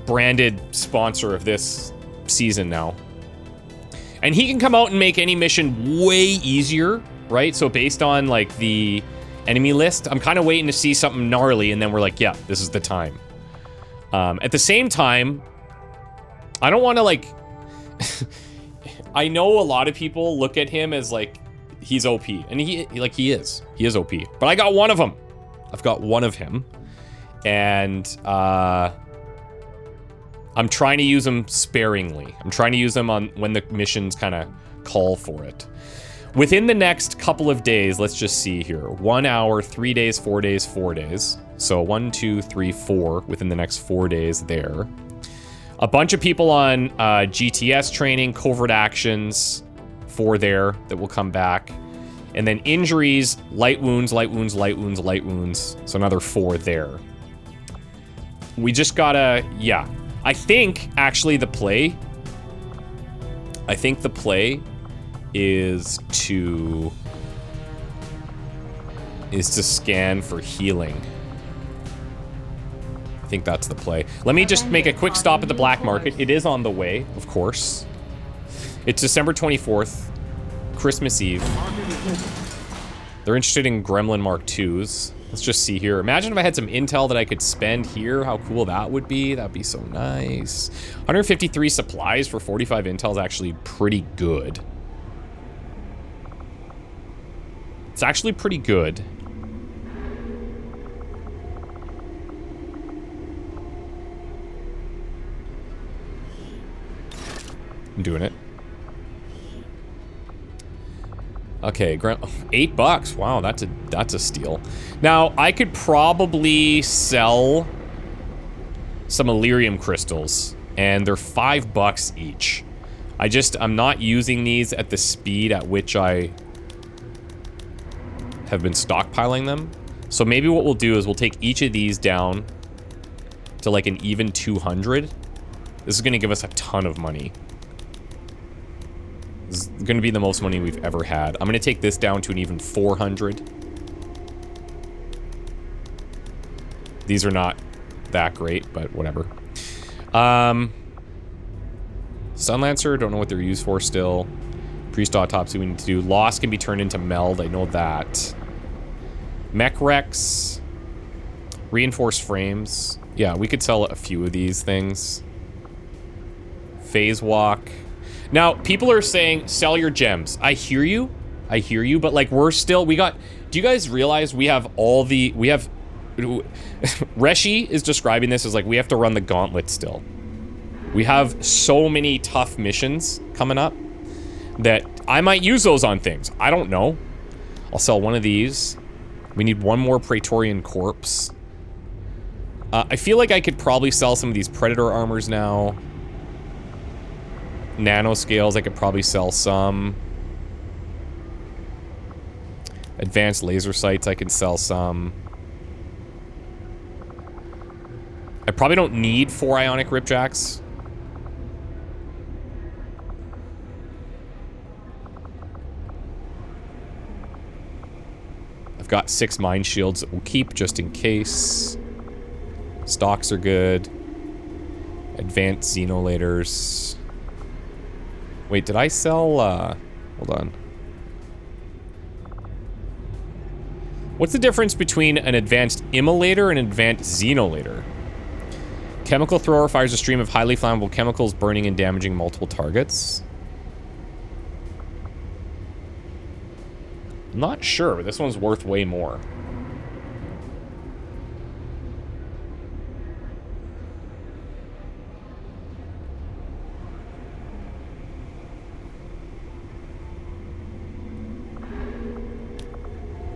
branded sponsor of this season now. And he can come out and make any mission way easier, right? So based on, like, the enemy list, I'm kind of waiting to see something gnarly, and then we're like, yeah, this is the time. At the same time, I don't want to, like... I know a lot of people look at him as, like, he's OP. And he is. He is OP. But I got one of them. I've got one of him. And, I'm trying to use them sparingly. I'm trying to use them on when the missions kind of call for it. Within the next couple of days, let's just see here. 1 hour, 3 days, 4 days, 4 days. So 1, 2, 3, 4 within the next 4 days there. A bunch of people on GTS training, covert actions, 4 there that will come back. And then injuries, light wounds, light wounds, light wounds, light wounds. So another 4 there. We just gotta, yeah. I think, actually, the play is to scan for healing. I think that's the play. Let me just make a quick stop at the black market. It is on the way, of course. It's December 24th, Christmas Eve. They're interested in Gremlin Mark IIs. Let's just see here. Imagine if I had some intel that I could spend here. How cool that would be. That'd be so nice. 153 supplies for 45 intel is actually pretty good. It's actually pretty good. I'm doing it. Okay, $8. Wow, that's a steal. Now, I could probably sell some Illyrium crystals, and they're $5 each. I'm not using these at the speed at which I have been stockpiling them. So maybe what we'll do is we'll take each of these down to like an even 200. This is gonna give us a ton of money. This is going to be the most money we've ever had. I'm going to take this down to an even 400. These are not that great, but whatever. Sunlancer, don't know what they're used for still. Priest Autopsy we need to do. Loss can be turned into Meld, I know that. Mech Rex. Reinforced Frames. Yeah, we could sell a few of these things. Phase Walk. Now, people are saying, sell your gems. I hear you, but like, do you guys realize we have Reshi is describing this as like, we have to run the gauntlet still. We have so many tough missions coming up that I might use those on things. I don't know. I'll sell one of these. We need one more Praetorian Corpse. I feel like I could probably sell some of these Predator armors now. Nanoscales, I could probably sell some. Advanced laser sights, I can sell some. I probably don't need 4 ionic ripjacks. I've got 6 mine shields that we'll keep just in case. Stocks are good. Advanced xenolators. Wait, did I sell, hold on. What's the difference between an advanced immolator and an advanced xenolator? Chemical thrower fires a stream of highly flammable chemicals, burning and damaging multiple targets. I'm not sure, but this one's worth way more.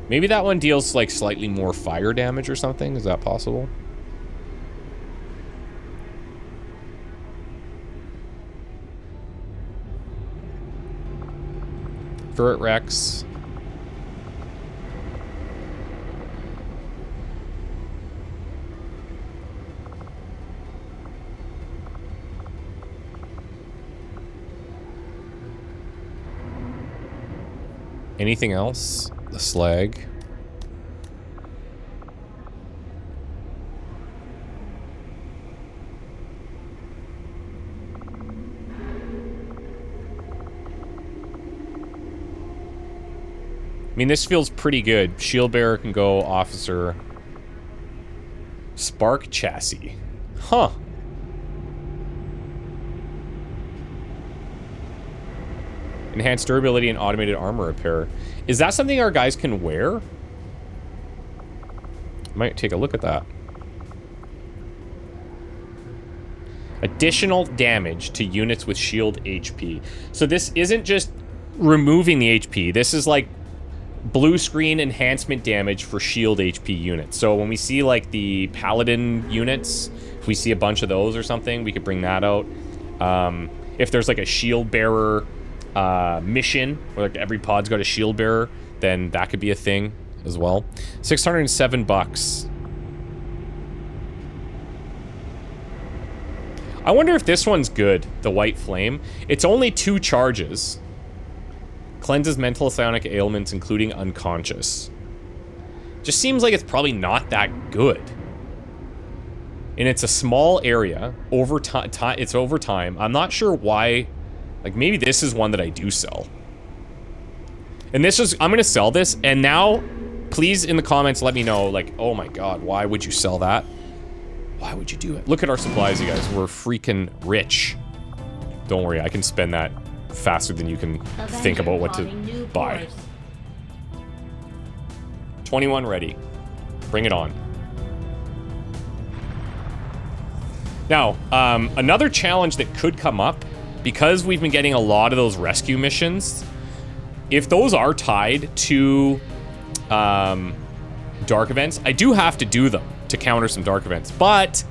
Maybe that one deals like slightly more fire damage or something. Is that possible? Ferret Rex. Anything else? The slag. I mean, this feels pretty good. Shield bearer can go officer. Spark chassis. Huh. Enhanced durability and automated armor repair. Is that something our guys can wear? Might take a look at that. Additional damage to units with shield HP. So this isn't just removing the HP. This is like blue screen enhancement damage for shield HP units. So when we see like the paladin units, if we see a bunch of those or something, we could bring that out. If there's like a shield bearer mission where like every pod's got a shield bearer, then that could be a thing as well. $607. I wonder if this one's good, the White Flame. It's only 2 charges. Cleanses mental psionic ailments, including unconscious. Just seems like it's probably not that good. And it's a small area. Over time, it's over time. I'm not sure why. Like, maybe this is one that I do sell. And this is, I'm gonna sell this, and now, please in the comments let me know, like, oh my god, why would you sell that? Why would you do it? Look at our supplies, you guys. We're freaking rich. Don't worry, I can spend that faster than you can think about what to buy. 21 ready. Bring it on. Now, another challenge that could come up, because we've been getting a lot of those rescue missions, if those are tied to dark events, I do have to do them to counter some dark events. But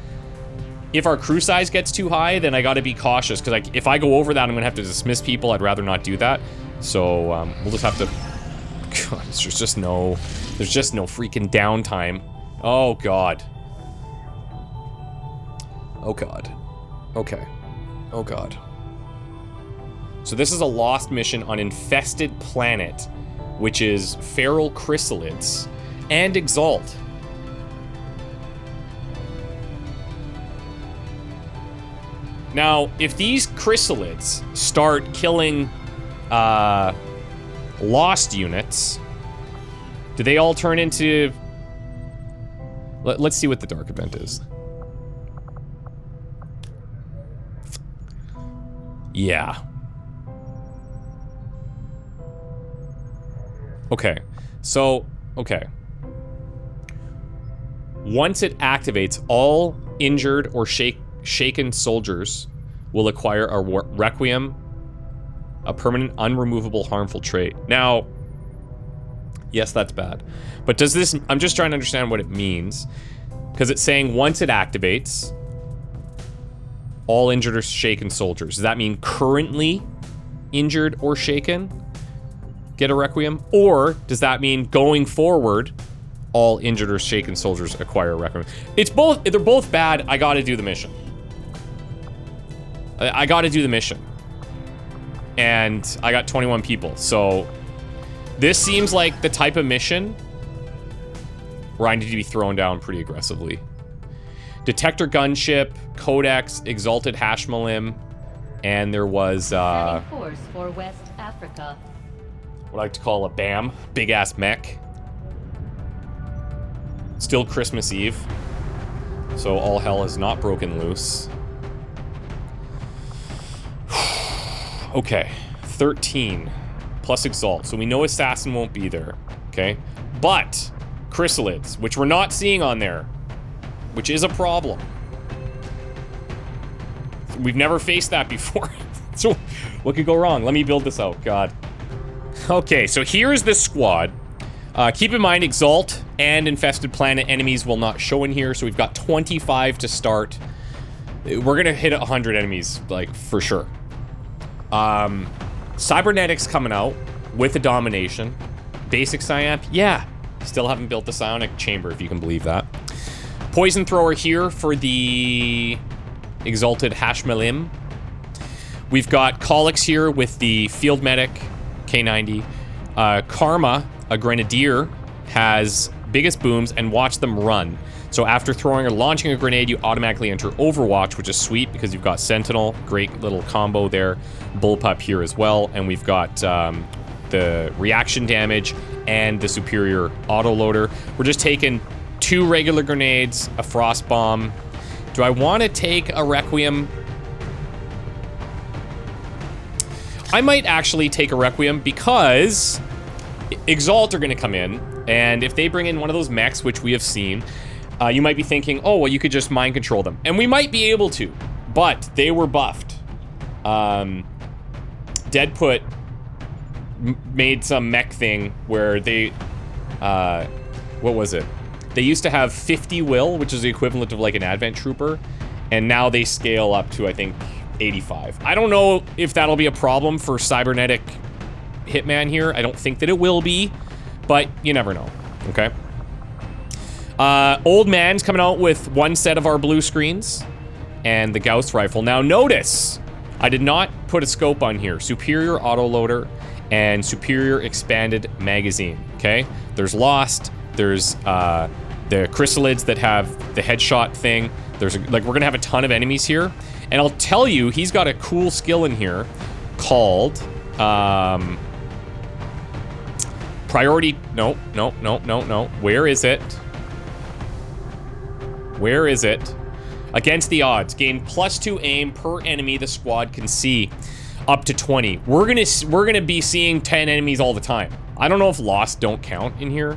if our crew size gets too high, then I gotta be cautious, because if I go over that, I'm gonna have to dismiss people. I'd rather not do that. So we'll just have to. God, there's just no freaking downtime. Oh god. Oh god. Okay. Oh god. So this is a lost mission on infested planet, which is feral chrysalids and Exalt. Now, if these chrysalids start killing lost units, do they all turn into... Let's see what the dark event is. Yeah. Okay. So, okay. Once it activates, all injured or shaken soldiers will acquire a Requiem, a permanent, unremovable, harmful trait. Now, yes, that's bad. But does this... I'm just trying to understand what it means. Because it's saying once it activates, all injured or shaken soldiers. Does that mean currently injured or shaken get a Requiem? Or does that mean going forward, all injured or shaken soldiers acquire a Requiem? It's both. They're both bad. I gotta do the mission. I gotta do the mission. And I got 21 people, so this seems like the type of mission where I need to be thrown down pretty aggressively. Detector gunship, Codex, Exalted Hashmalim, and there was force for West Africa. What I like to call a BAM, big ass mech. Still Christmas Eve, so all hell is not broken loose. Okay, 13 plus Exalt, so we know Assassin won't be there, okay? But chrysalids, which we're not seeing on there, which is a problem. We've never faced that before. So what could go wrong? Let me build this out, God. Okay, so here's the squad. Keep in mind, Exalt and Infested Planet enemies will not show in here, so we've got 25 to start. We're gonna hit 100 enemies, like, for sure. Cybernetic's coming out with a Domination. Basic Psyamp, yeah. Still haven't built the Psionic Chamber, if you can believe that. Poison Thrower here for the Exalted Hashmalim. We've got Colix here with the Field Medic, K90. Karma, a Grenadier, has biggest booms and watch them run. So after throwing or launching a grenade, you automatically enter Overwatch, which is sweet because you've got Sentinel, great little combo there. Bullpup here as well, and we've got the reaction damage and the superior autoloader. We're just taking 2 regular grenades, a Frost Bomb. Do I want to take a Requiem? I might actually take a Requiem because Exalt are going to come in, and if they bring in one of those mechs, which we have seen, you might be thinking, oh, well, you could just mind control them. And we might be able to, but they were buffed. Deadput made some mech thing where they, what was it? They used to have 50 will, which is the equivalent of like an Advent Trooper, and now they scale up to, I think, 85. I don't know if that'll be a problem for Cybernetic Hitman here. I don't think that it will be, but you never know, okay? Old Man's coming out with 1 set of our blue screens and the Gauss rifle. Now notice, I did not put a scope on here. Superior autoloader and superior expanded magazine, okay? There's Lost, there's the Chrysalids that have the headshot thing. There's, like, we're gonna have a ton of enemies here. And I'll tell you, he's got a cool skill in here called, priority, no. Where is it? Where is it? Against the odds. Gain +2 aim per enemy the squad can see. Up to 20. We're gonna be seeing 10 enemies all the time. I don't know if Lost don't count in here.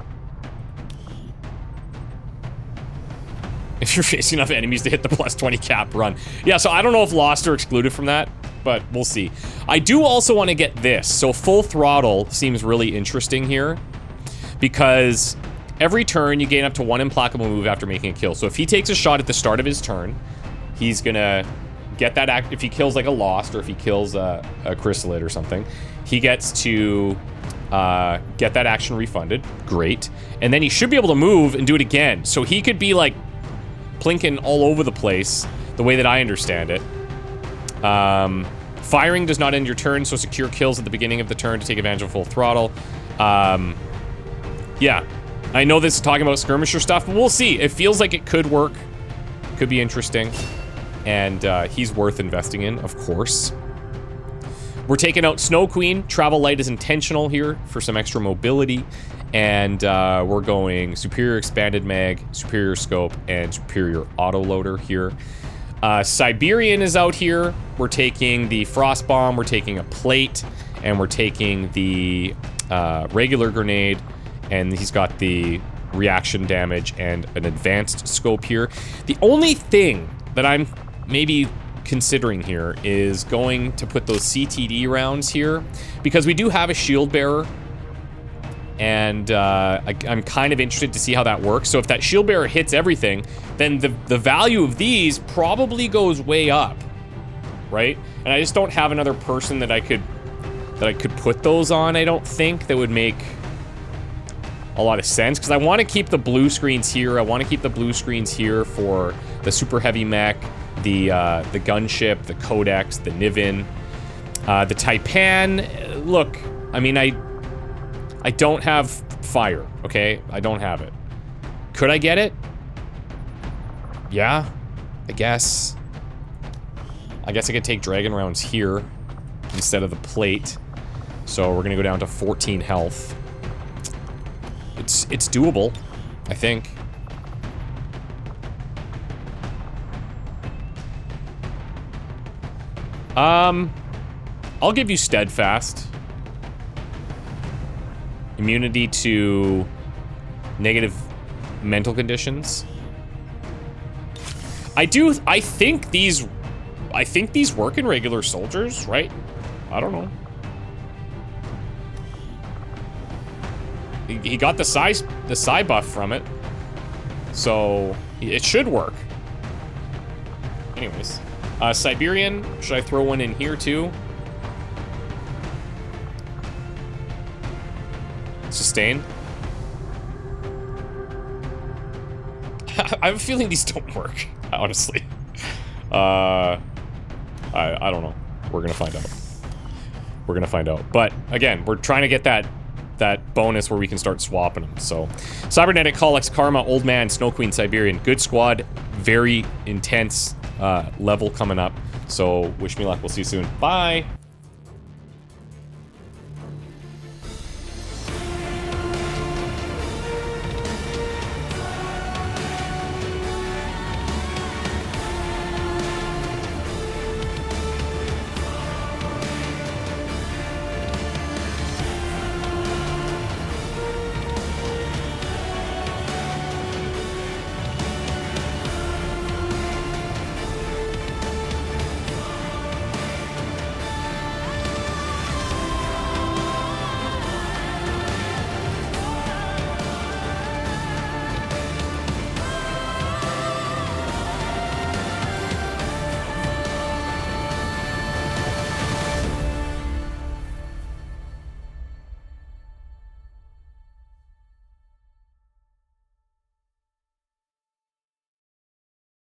If you're facing enough enemies to hit the +20 cap, run. Yeah, so I don't know if Lost are excluded from that, but we'll see. I do also want to get this. So Full Throttle seems really interesting here because every turn you gain up to 1 implacable move after making a kill. So if he takes a shot at the start of his turn, he's gonna get that act. If he kills like a Lost or if he kills a Chrysalid or something, he gets to get that action refunded. Great. And then he should be able to move and do it again. So he could be like plinking all over the place, the way that I understand it. Firing does not end your turn, so secure kills at the beginning of the turn to take advantage of Full Throttle. Yeah, I know this is talking about skirmisher stuff, but we'll see. It feels like it could work. Could be interesting. And he's worth investing in, of course. We're taking out Snow Queen. Travel Light is intentional here for some extra mobility. And we're going Superior Expanded Mag, Superior Scope, and Superior Autoloader here. Siberian is out here. We're taking the Frost Bomb, we're taking a Plate, and we're taking the regular grenade, and he's got the reaction damage and an advanced scope here. The only thing that I'm maybe considering here is going to put those CTD rounds here, because we do have a shield bearer, and I'm kind of interested to see how that works. So if that shield bearer hits everything, then the value of these probably goes way up, right? And I just don't have another person that I could put those on, I don't think, that would make a lot of sense, because I want to keep the blue screens here. I want to keep the blue screens here for the super heavy mech, the gunship, the Codex, the Niven, the Taipan. Look, I mean, I don't have fire, okay? I don't have it. Could I get it? Yeah, I guess. I guess I could take dragon rounds here instead of the plate. So we're gonna go down to 14 health. It's doable, I think. I'll give you Steadfast. Immunity to negative mental conditions. I think these work in regular soldiers, right? I don't know. he got the psi buff from it. So it should work. Anyways. Siberian, should I throw one in here too? Sustain. I have a feeling these don't work, honestly. I don't know. We're gonna find out. We're gonna find out. But again, we're trying to get that bonus where we can start swapping them. So, Cybernetic, Collex, Karma, Old Man, Snow Queen, Siberian. Good squad. Very intense level coming up. So, wish me luck. We'll see you soon. Bye!